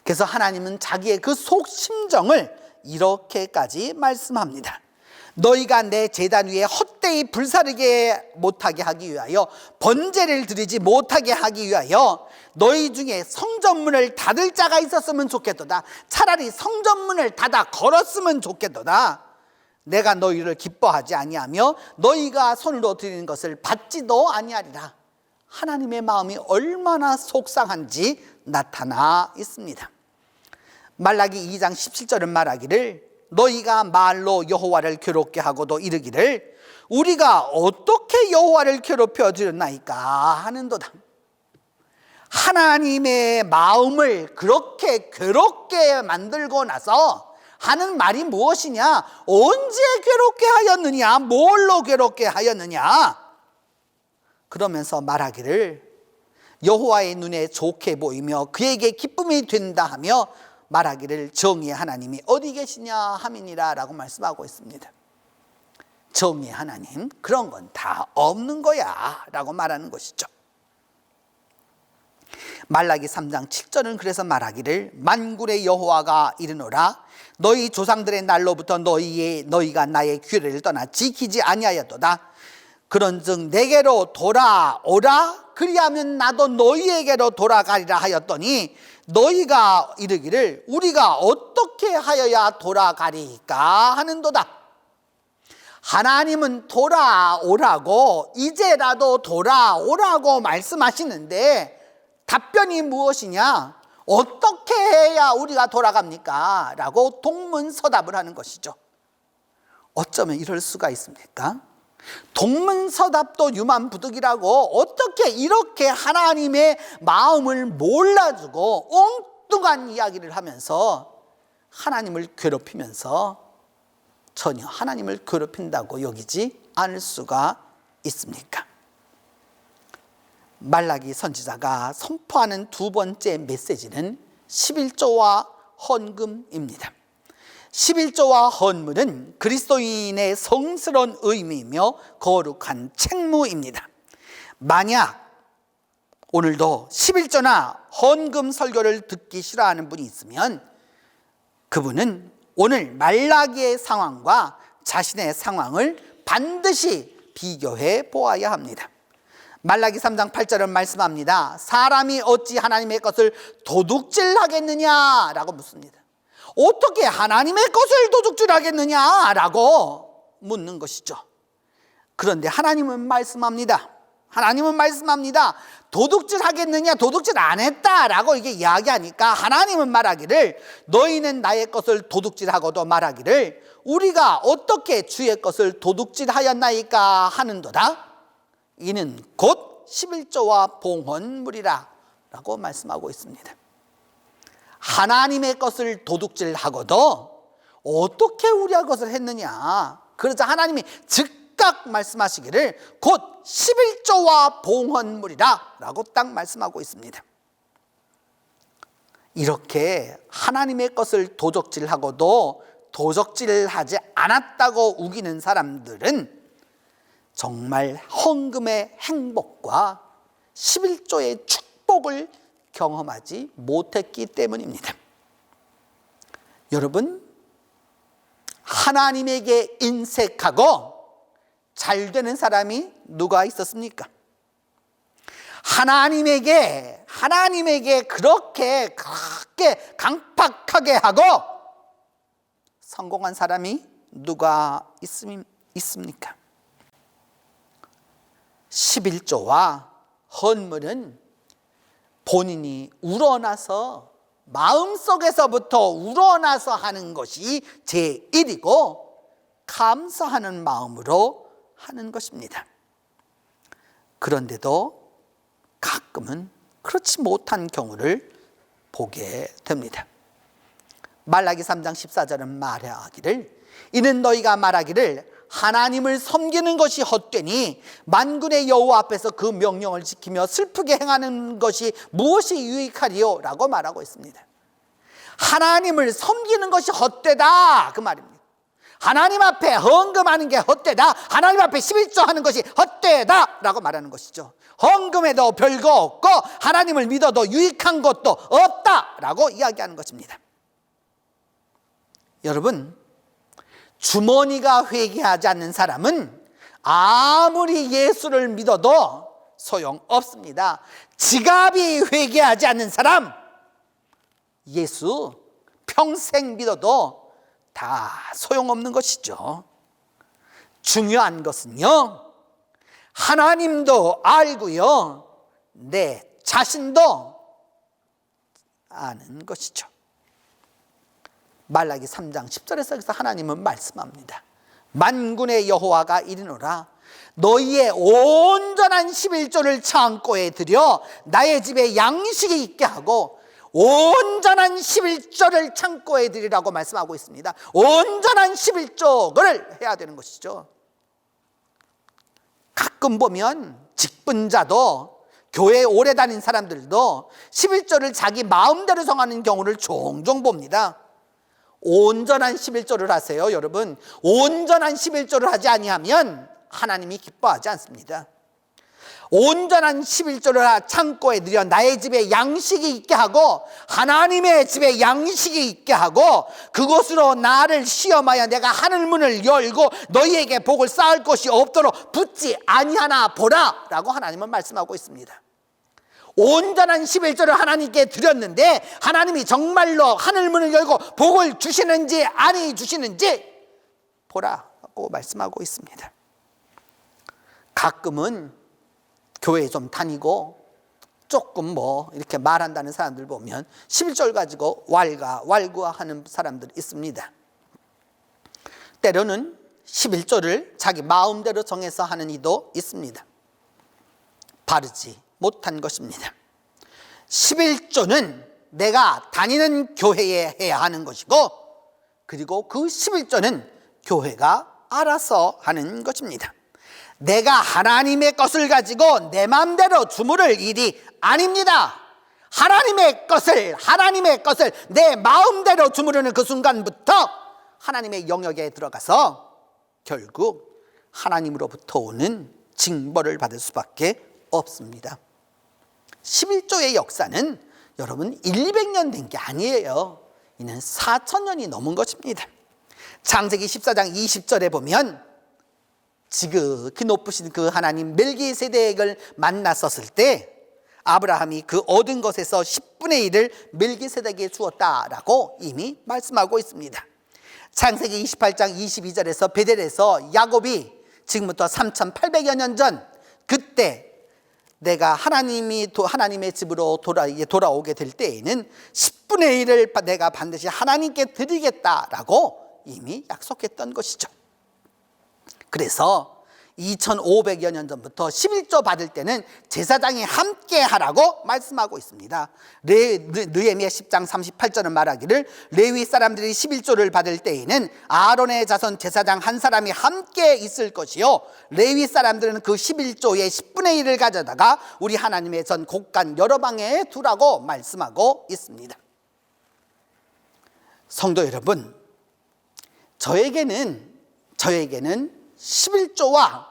그래서 하나님은 자기의 그 속심정을 이렇게까지 말씀합니다. 너희가 내 제단 위에 헛되이 불사르게 못하게 하기 위하여 번제를 드리지 못하게 하기 위하여 너희 중에 성전문을 닫을 자가 있었으면 좋겠도다. 차라리 성전문을 닫아 걸었으면 좋겠도다. 내가 너희를 기뻐하지 아니하며 너희가 손으로 드리는 것을 받지도 아니하리라. 하나님의 마음이 얼마나 속상한지 나타나 있습니다. 말라기 2장 17절은 말하기를 너희가 말로 여호와를 괴롭게 하고도 이르기를 우리가 어떻게 여호와를 괴롭혀 드렸나이까 하는도다. 하나님의 마음을 그렇게 괴롭게 만들고 나서 하는 말이 무엇이냐? 언제 괴롭게 하였느냐? 뭘로 괴롭게 하였느냐? 그러면서 말하기를 여호와의 눈에 좋게 보이며 그에게 기쁨이 된다 하며 말하기를 정의의 하나님이 어디 계시냐 함이니라 라고 말씀하고 있습니다. 정의의 하나님, 그런 건 다 없는 거야 라고 말하는 것이죠. 말라기 3장 7절은 그래서 말하기를 만군의 여호와가 이르노라 너희 조상들의 날로부터 너희가 나의 규례를 떠나 지키지 아니하였도다. 그런즉 내게로 돌아오라 그리하면 나도 너희에게로 돌아가리라 하였더니 너희가 이르기를 우리가 어떻게 하여야 돌아가리까 하는도다. 하나님은 돌아오라고 이제라도 돌아오라고 말씀하시는데 답변이 무엇이냐? 어떻게 해야 우리가 돌아갑니까? 라고 동문서답을 하는 것이죠. 어쩌면 이럴 수가 있습니까? 동문서답도 유만부득이라고 어떻게 이렇게 하나님의 마음을 몰라주고 엉뚱한 이야기를 하면서 하나님을 괴롭히면서 전혀 하나님을 괴롭힌다고 여기지 않을 수가 있습니까? 말라기 선지자가 선포하는 두 번째 메시지는 11조와 헌금입니다. 11조와 헌물은 그리스도인의 성스러운 의미이며 거룩한 책무입니다. 만약 오늘도 11조나 헌금 설교를 듣기 싫어하는 분이 있으면 그분은 오늘 말라기의 상황과 자신의 상황을 반드시 비교해 보아야 합니다. 말라기 3장 8절은 말씀합니다. 사람이 어찌 하나님의 것을 도둑질하겠느냐라고 묻습니다. 어떻게 하나님의 것을 도둑질하겠느냐라고 묻는 것이죠. 그런데 하나님은 말씀합니다. 도둑질하겠느냐 도둑질 안 했다라고 이게 이야기하니까 하나님은 말하기를 너희는 나의 것을 도둑질하고도 말하기를 우리가 어떻게 주의 것을 도둑질하였나이까 하는도다. 이는 곧 11조와 봉헌물이라 라고 말씀하고 있습니다. 하나님의 것을 도둑질하고도 어떻게 우리의 것을 했느냐. 그러자 하나님이 즉각 말씀하시기를 곧 11조와 봉헌물이라 라고 딱 말씀하고 있습니다. 이렇게 하나님의 것을 도적질하고도 도적질하지 않았다고 우기는 사람들은 정말 헌금의 행복과 11조의 축복을 경험하지 못했기 때문입니다. 여러분, 하나님에게 인색하고 잘 되는 사람이 누가 있었습니까? 하나님에게 그렇게 강팍하게 하고 성공한 사람이 누가 있습니까? 11조와 헌물은 본인이 우러나서 마음속에서부터 우러나서 하는 것이 제1이고 감사하는 마음으로 하는 것입니다. 그런데도 가끔은 그렇지 못한 경우를 보게 됩니다. 말라기 3장 14절은 말하기를 이는 너희가 말하기를 하나님을 섬기는 것이 헛되니 만군의 여호와 앞에서 그 명령을 지키며 슬프게 행하는 것이 무엇이 유익하리요? 라고 말하고 있습니다. 하나님을 섬기는 것이 헛되다 그 말입니다. 하나님 앞에 헌금하는 게 헛되다, 하나님 앞에 11조 하는 것이 헛되다 라고 말하는 것이죠. 헌금에도 별거 없고 하나님을 믿어도 유익한 것도 없다 라고 이야기하는 것입니다. 여러분, 주머니가 회개하지 않는 사람은 아무리 예수를 믿어도 소용없습니다. 지갑이 회개하지 않는 사람, 예수 평생 믿어도 다 소용없는 것이죠. 중요한 것은요, 하나님도 알고요, 내 자신도 아는 것이죠. 말라기 3장 10절에서 하나님은 말씀합니다. 만군의 여호와가 이르노라 너희의 온전한 11조를 창고에 들여 나의 집에 양식이 있게 하고, 온전한 11조를 창고에 들이라고 말씀하고 있습니다. 온전한 11조를 해야 되는 것이죠. 가끔 보면 직분자도 교회에 오래 다닌 사람들도 11조를 자기 마음대로 정하는 경우를 종종 봅니다. 온전한 11조를 하세요. 여러분, 온전한 11조를 하지 아니하면 하나님이 기뻐하지 않습니다. 온전한 11조를 창고에 들여 나의 집에 양식이 있게 하고, 하나님의 집에 양식이 있게 하고, 그곳으로 나를 시험하여 내가 하늘문을 열고 너희에게 복을 쌓을 것이 없도록 붙지 아니하나 보라 라고 하나님은 말씀하고 있습니다. 온전한 11조를 하나님께 드렸는데 하나님이 정말로 하늘문을 열고 복을 주시는지 아니 주시는지 보라고 말씀하고 있습니다. 가끔은 교회 좀 다니고 조금 이렇게 말한다는 사람들 보면 11조를 가지고 왈가왈부하는 사람들 있습니다. 때로는 11조를 자기 마음대로 정해서 하는 이도 있습니다. 바르지 못한 것입니다. 11조는 내가 다니는 교회에 해야 하는 것이고, 그리고 그 11조는 교회가 알아서 하는 것입니다. 내가 하나님의 것을 가지고 내 마음대로 주무를 일이 아닙니다. 하나님의 것을 내 마음대로 주무르는 그 순간부터 하나님의 영역에 들어가서 결국 하나님으로부터 오는 징벌을 받을 수밖에 없습니다. 11조의 역사는 여러분 100~200년 된 게 아니에요. 이는 4000년이 넘은 것입니다. 창세기 14장 20절에 보면 지극히 높으신 그 하나님 멜기세덱을 만났었을 때 아브라함이 그 얻은 것에서 10분의 1을 멜기세덱에게 주었다라고 이미 말씀하고 있습니다. 창세기 28장 22절에서 베델에서 야곱이 지금부터 3800여 년 전 그때 내가 하나님의 집으로 돌아오게 될 때에는 10분의 1을 내가 반드시 하나님께 드리겠다라고 이미 약속했던 것이죠. 그래서 2500여 년 전부터 11조 받을 때는 제사장이 함께 하라고 말씀하고 있습니다. 느헤미야 10장 38절은 말하기를 레위 사람들이 11조를 받을 때에는 아론의 자손 제사장 한 사람이 함께 있을 것이요 레위 사람들은 그 11조의 10분의 1을 가져다가 우리 하나님의 전 곡간 여러 방에 두라고 말씀하고 있습니다. 성도 여러분, 저에게는 11조와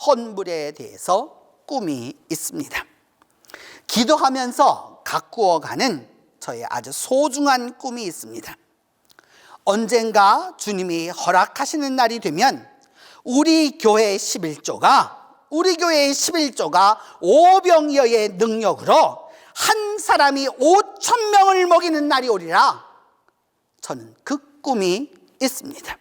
헌물에 대해서 꿈이 있습니다. 기도하면서 가꾸어가는 저의 아주 소중한 꿈이 있습니다. 언젠가 주님이 허락하시는 날이 되면 우리 교회의 11조가 오병이어의 능력으로 한 사람이 5,000명을 먹이는 날이 오리라. 저는 그 꿈이 있습니다.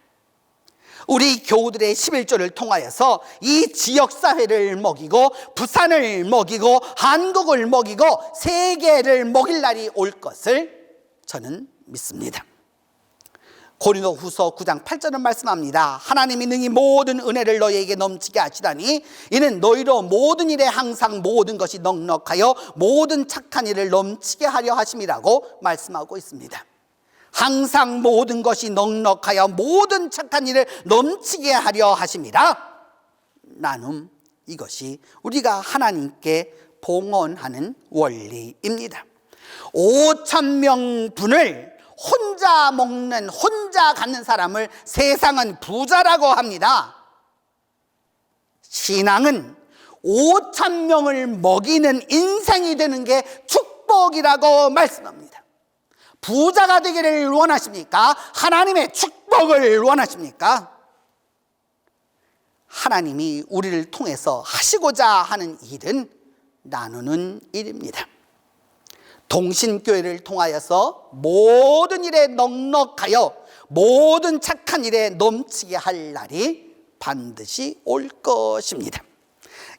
우리 교우들의 11조를 통하여서 이 지역사회를 먹이고 부산을 먹이고 한국을 먹이고 세계를 먹일 날이 올 것을 저는 믿습니다. 고린도후서 9장 8절은 말씀합니다. 하나님이 능히 모든 은혜를 너희에게 넘치게 하시다니 이는 너희로 모든 일에 항상 모든 것이 넉넉하여 모든 착한 일을 넘치게 하려 하심이라고 말씀하고 있습니다. 항상 모든 것이 넉넉하여 모든 착한 일을 넘치게 하려 하심이라. 나눔, 이것이 우리가 하나님께 봉헌하는 원리입니다. 5,000명 분을 혼자 먹는, 혼자 갖는 사람을 세상은 부자라고 합니다. 신앙은 5,000명을 먹이는 인생이 되는 게 축복이라고 말씀합니다. 부자가 되기를 원하십니까? 하나님의 축복을 원하십니까? 하나님이 우리를 통해서 하시고자 하는 일은 나누는 일입니다. 동신교회를 통하여서 모든 일에 넉넉하여 모든 착한 일에 넘치게 할 날이 반드시 올 것입니다.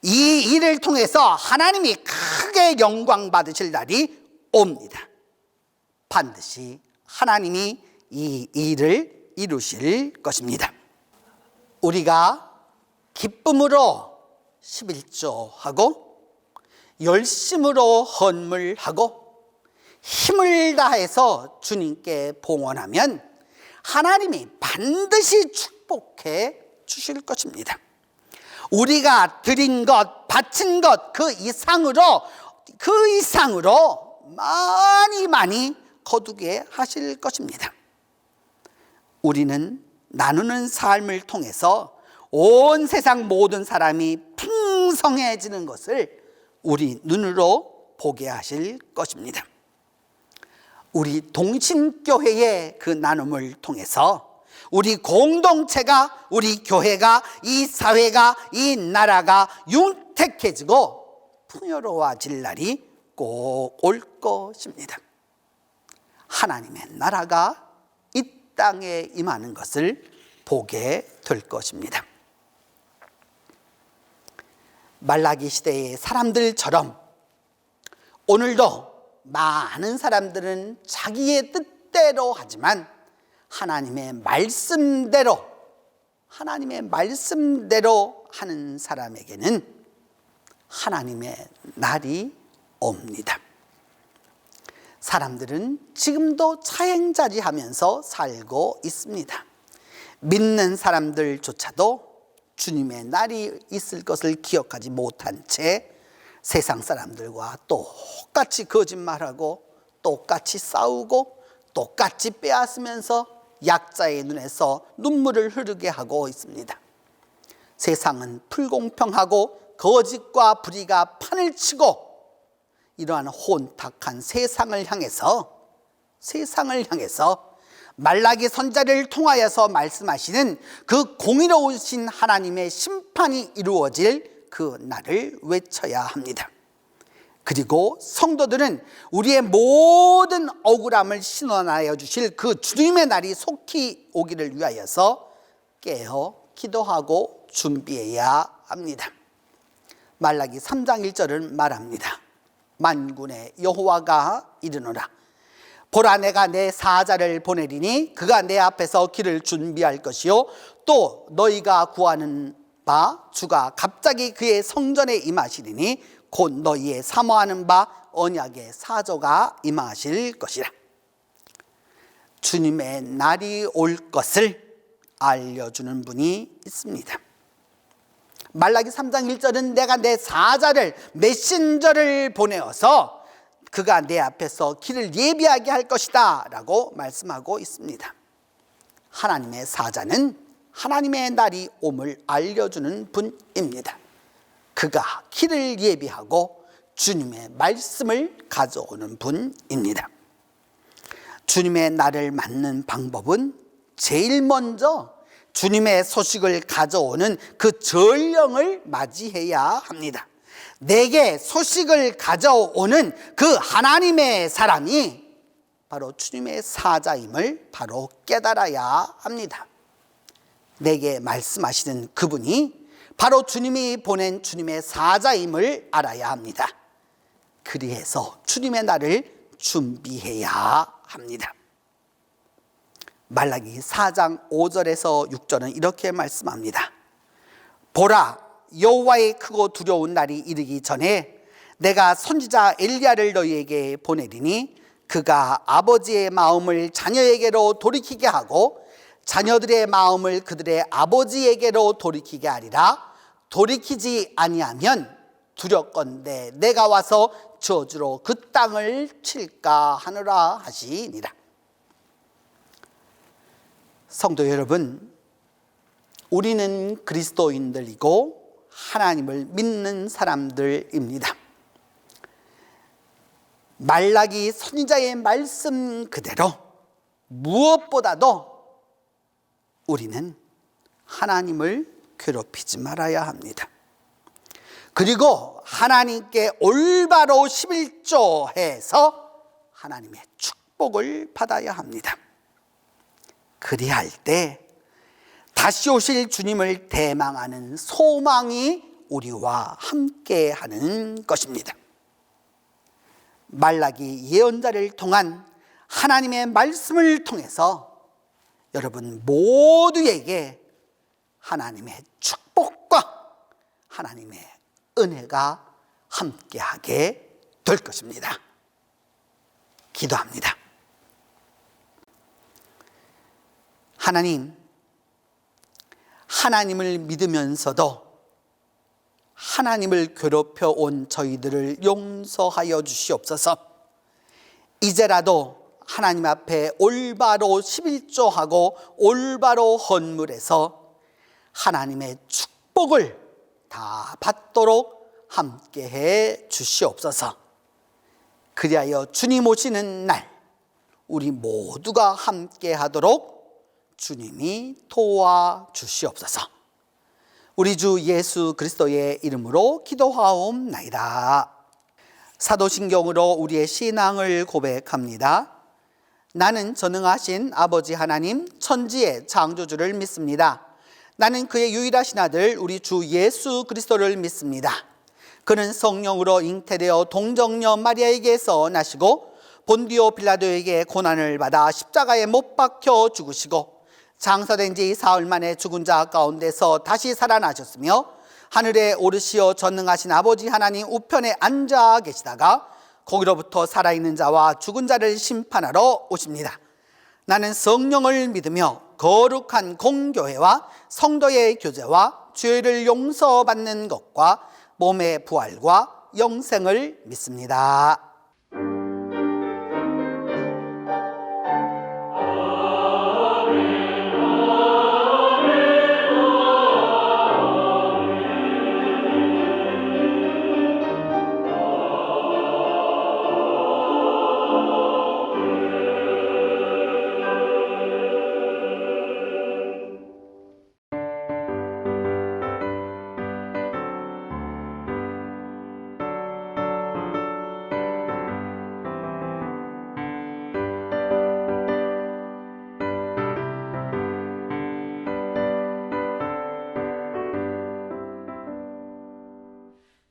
이 일을 통해서 하나님이 크게 영광 받으실 날이 옵니다. 반드시 하나님이 이 일을 이루실 것입니다. 우리가 기쁨으로 11조하고 열심으로 헌물하고 힘을 다해서 주님께 봉헌하면 하나님이 반드시 축복해 주실 것입니다. 우리가 드린 것, 바친 것 그 이상으로 많이 거두게 하실 것입니다. 우리는 나누는 삶을 통해서 온 세상 모든 사람이 풍성해지는 것을 우리 눈으로 보게 하실 것입니다. 우리 동신교회의 그 나눔을 통해서 우리 공동체가, 우리 교회가, 이 사회가, 이 나라가 윤택해지고 풍요로워질 날이 꼭 올 것입니다. 하나님의 나라가 이 땅에 임하는 것을 보게 될 것입니다. 말라기 시대의 사람들처럼 오늘도 많은 사람들은 자기의 뜻대로 하지만 하나님의 말씀대로 하는 사람에게는 하나님의 날이 옵니다. 사람들은 지금도 차행자리하면서 살고 있습니다. 믿는 사람들조차도 주님의 날이 있을 것을 기억하지 못한 채 세상 사람들과 똑같이 거짓말하고 똑같이 싸우고 똑같이 빼앗으면서 약자의 눈에서 눈물을 흐르게 하고 있습니다. 세상은 불공평하고 거짓과 불의가 판을 치고 이러한 혼탁한 세상을 향해서 말라기 선자를 통하여서 말씀하시는 그 공의로우신 하나님의 심판이 이루어질 그 날을 외쳐야 합니다. 그리고 성도들은 우리의 모든 억울함을 신원하여 주실 그 주님의 날이 속히 오기를 위하여서 깨어 기도하고 준비해야 합니다. 말라기 3장 1절은 말합니다. 만군의 여호와가 이르노라. 보라, 내가 내 사자를 보내리니 그가 내 앞에서 길을 준비할 것이요 또 너희가 구하는 바 주가 갑자기 그의 성전에 임하시리니 곧 너희의 사모하는 바 언약의 사조가 임하실 것이라. 주님의 날이 올 것을 알려주는 분이 있습니다. 말라기 3장 1절은 내가 내 사자를 메신저를 보내어서 그가 내 앞에서 길을 예비하게 할 것이다 라고 말씀하고 있습니다. 하나님의 사자는 하나님의 날이 옴을 알려주는 분입니다. 그가 길을 예비하고 주님의 말씀을 가져오는 분입니다. 주님의 날을 맞는 방법은 제일 먼저 주님의 소식을 가져오는 그 전령을 맞이해야 합니다. 내게 소식을 가져오는 그 하나님의 사람이 바로 주님의 사자임을 바로 깨달아야 합니다. 내게 말씀하시는 그분이 바로 주님이 보낸 주님의 사자임을 알아야 합니다. 그리해서 주님의 날을 준비해야 합니다. 말라기 4장 5절에서 6절은 이렇게 말씀합니다. 보라, 여호와의 크고 두려운 날이 이르기 전에 내가 선지자 엘리야를 너희에게 보내리니 그가 아버지의 마음을 자녀에게로 돌이키게 하고 자녀들의 마음을 그들의 아버지에게로 돌이키게 하리라. 돌이키지 아니하면 두렵건대 내가 와서 저주로 그 땅을 칠까 하노라 하시니라. 성도 여러분, 우리는 그리스도인들이고 하나님을 믿는 사람들입니다. 말라기 선지자의 말씀 그대로 무엇보다도 우리는 하나님을 괴롭히지 말아야 합니다. 그리고 하나님께 올바로 11조해서 하나님의 축복을 받아야 합니다. 그리할 때 다시 오실 주님을 대망하는 소망이 우리와 함께하는 것입니다. 말라기 예언자를 통한 하나님의 말씀을 통해서 여러분 모두에게 하나님의 축복과 하나님의 은혜가 함께하게 될 것입니다. 기도합니다. 하나님, 하나님을 믿으면서도 하나님을 괴롭혀 온 저희들을 용서하여 주시옵소서. 이제라도 하나님 앞에 올바로 11조하고 올바로 헌물해서 하나님의 축복을 다 받도록 함께해 주시옵소서. 그리하여 주님 오시는 날 우리 모두가 함께하도록 주님이 도와주시옵소서. 우리 주 예수 그리스도의 이름으로 기도하옵나이다. 사도신경으로 우리의 신앙을 고백합니다. 나는 전능하신 아버지 하나님 천지의 창조주를 믿습니다. 나는 그의 유일하신 아들 우리 주 예수 그리스도를 믿습니다. 그는 성령으로 잉태되어 동정녀 마리아에게서 나시고 본디오 빌라도에게 고난을 받아 십자가에 못 박혀 죽으시고 장사된 지 사흘 만에 죽은 자 가운데서 다시 살아나셨으며 하늘에 오르시어 전능하신 아버지 하나님 우편에 앉아 계시다가 거기로부터 살아있는 자와 죽은 자를 심판하러 오십니다. 나는 성령을 믿으며 거룩한 공교회와 성도의 교제와 죄를 용서받는 것과 몸의 부활과 영생을 믿습니다.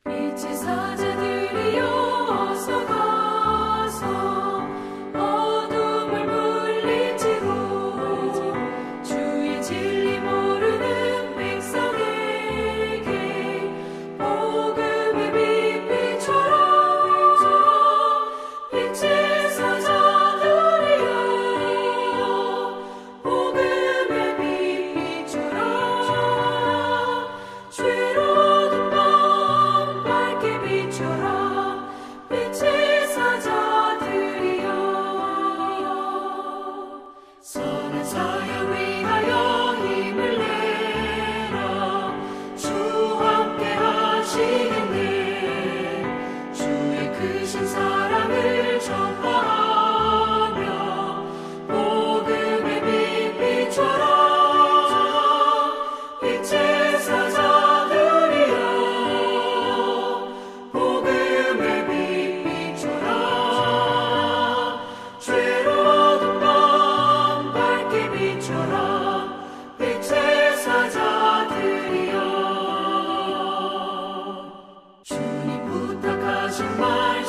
빛의 사자들이여 어서 가서 어둠을 물리치고 주의 진리 모르는 백성에게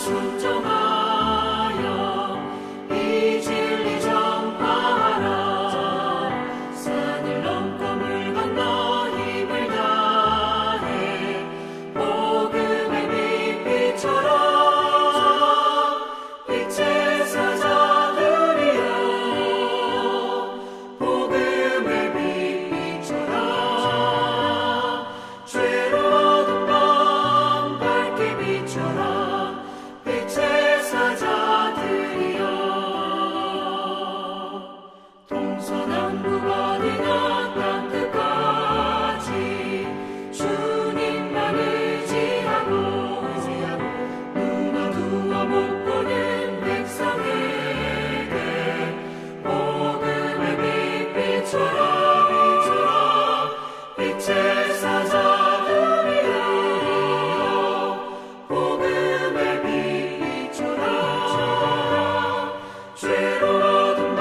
순종하여 이 진리 전파하라. 산을 넘고 물 건너 힘을 다해 복음의 빛비춰라. 빛의 사자들이여 복음의 빛비춰라. 죄로 어두운 밤 밝게 비춰라. 빛의 사자들이여 동서남북 어디나 땅끝까지 주님만 의지하고 눈 어두워 못 보는 백성에게 복음의 빛 비춰라. 빛의 사자들이여 복음의 빛 비춰라. 죄로 어두운 밤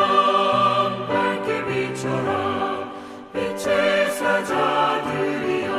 밝게 비춰라. 빛의 사자들이여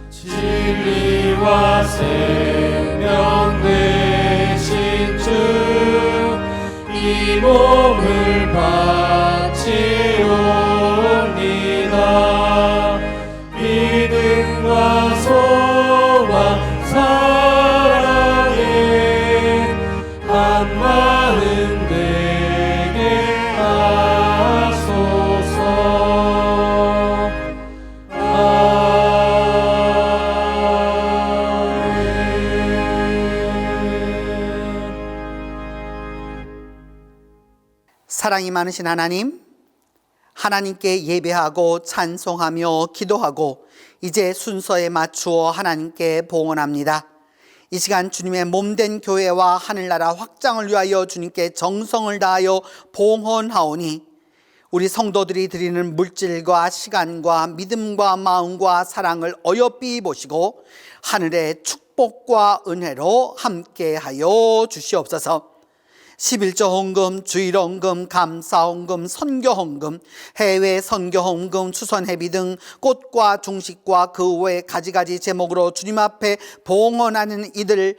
진리와 생명 되신 주 이 몸을 바치옵니다. 믿음과 소망 사랑에 한 마음 되게 하소서. 사랑이 많으신 하나님, 하나님께 예배하고 찬송하며 기도하고 이제 순서에 맞추어 하나님께 봉헌합니다. 이 시간 주님의 몸된 교회와 하늘나라 확장을 위하여 주님께 정성을 다하여 봉헌하오니 우리 성도들이 드리는 물질과 시간과 믿음과 마음과 사랑을 어여삐 보시고 하늘의 축복과 은혜로 함께하여 주시옵소서. 11조 헌금, 주일 헌금, 감사 헌금, 선교 헌금, 해외 선교 헌금, 추선 회비 등 꽃과 중식과 그 외 가지가지 제목으로 주님 앞에 봉헌하는 이들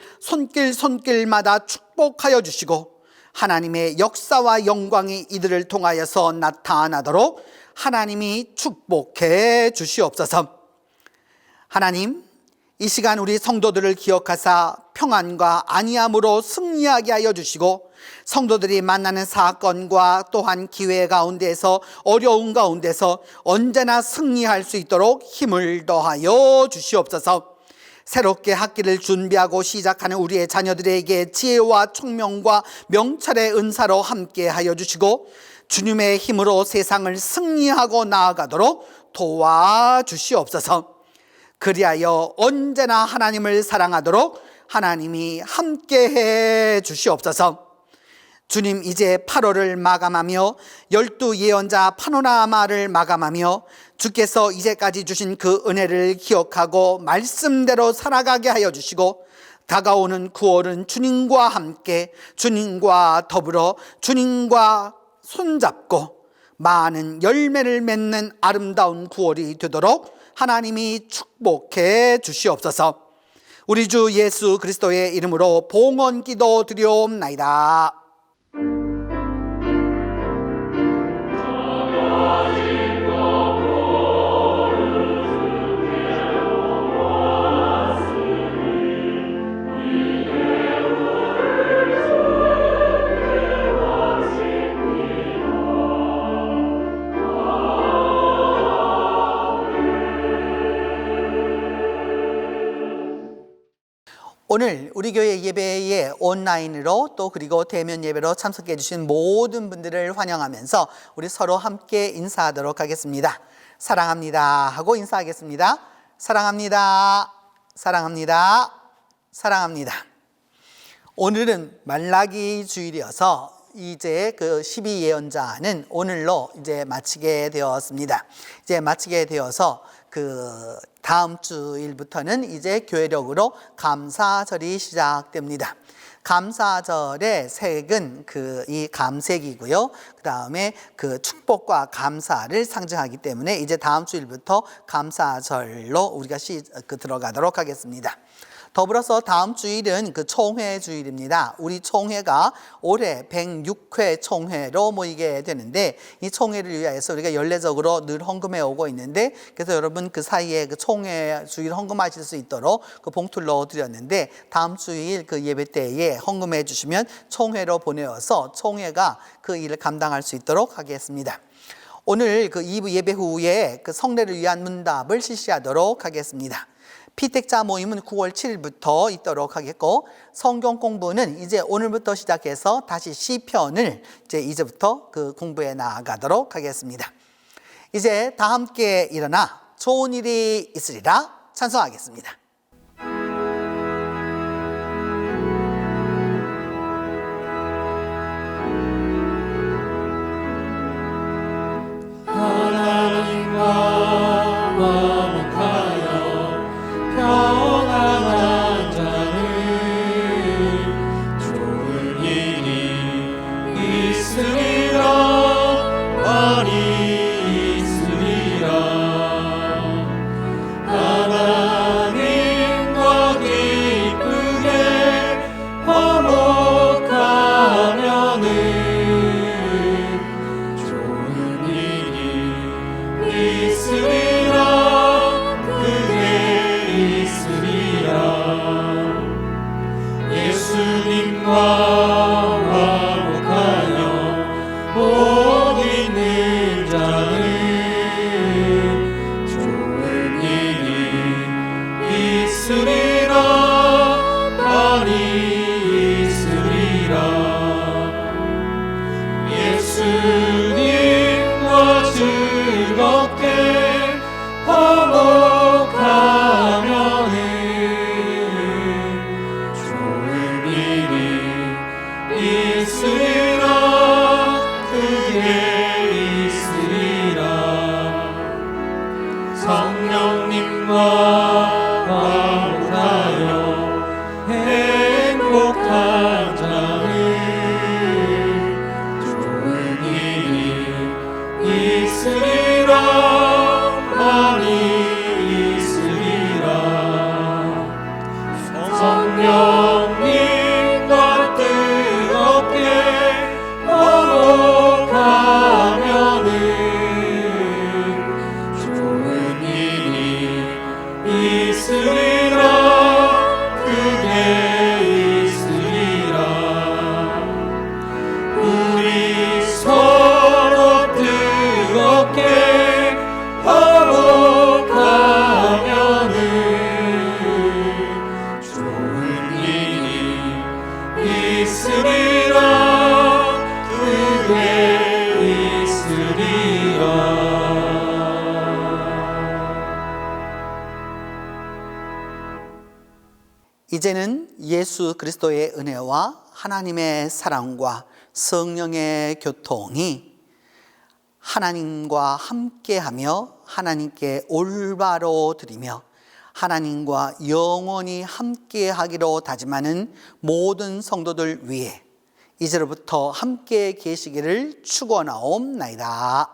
손길마다 축복하여 주시고 하나님의 역사와 영광이 이들을 통하여서 나타나도록 하나님이 축복해 주시옵소서. 하나님, 이 시간 우리 성도들을 기억하사 평안과 안위함으로 승리하게 하여 주시고 성도들이 만나는 사건과 또한 기회 가운데서 어려운 가운데서 언제나 승리할 수 있도록 힘을 더하여 주시옵소서. 새롭게 학기를 준비하고 시작하는 우리의 자녀들에게 지혜와 총명과 명철의 은사로 함께 하여 주시고 주님의 힘으로 세상을 승리하고 나아가도록 도와주시옵소서. 그리하여 언제나 하나님을 사랑하도록 하나님이 함께해 주시옵소서. 주님, 이제 8월을 마감하며 12 예언자 파노라마를 마감하며 주께서 이제까지 주신 그 은혜를 기억하고 말씀대로 살아가게 하여 주시고 다가오는 9월은 주님과 함께 주님과 더불어 주님과 손잡고 많은 열매를 맺는 아름다운 9월이 되도록 하나님이 축복해 주시옵소서. 우리 주 예수 그리스도의 이름으로 봉헌 기도 드리옵나이다. 오늘 우리 교회 예배에 온라인으로 또 그리고 대면 예배로 참석해 주신 모든 분들을 환영하면서 우리 서로 함께 인사하도록 하겠습니다. 사랑합니다 하고 인사하겠습니다. 사랑합니다. 사랑합니다. 사랑합니다. 오늘은 말라기 주일이어서 이제 그 12 예언자는 오늘로 이제 마치게 되었습니다. 이제 마치게 되어서 그 다음 주일부터는 이제 교회력으로 감사절이 시작됩니다. 감사절의 색은 이 감색이고요. 그 다음에 그 축복과 감사를 상징하기 때문에 이제 다음 주일부터 감사절로 우리가 들어가도록 하겠습니다. 더불어서 다음 주일은 그 총회 주일입니다. 우리 총회가 올해 106회 총회로 모이게 되는데 이 총회를 위해서 우리가 연례적으로 늘 헌금해 오고 있는데 그래서 여러분 그 사이에 그 총회 주일 헌금하실 수 있도록 그 봉투를 넣어 드렸는데 다음 주일 그 예배 때에 헌금해 주시면 총회로 보내어서 총회가 그 일을 감당할 수 있도록 하겠습니다. 오늘 그 2부 예배 후에 그 성례를 위한 문답을 실시하도록 하겠습니다. 피택자 모임은 9월 7일부터 있도록 하겠고 성경 공부는 이제 오늘부터 시작해서 다시 시편을 이제부터 그 공부해 나아가도록 하겠습니다. 이제 다 함께 일어나 좋은 일이 있으리라 찬송하겠습니다. 예수 만나요 행복한 자는 좋은 일이 있으리라 많이 있으리라 성령님과 뜨겁게 화목하면은 좋은 일이 있으리라 크게 있으리라 우리 서로 뜨겁게 화목하면은 좋은 일이 있으리라 크게 있으리라 이제는 예수 그리스도의 은혜와 하나님의 사랑과 성령의 교통이 하나님과 함께하며 하나님께 올바로 드리며 하나님과 영원히 함께하기로 다짐하는 모든 성도들 위해 이제로부터 함께 계시기를 축원하옵나이다.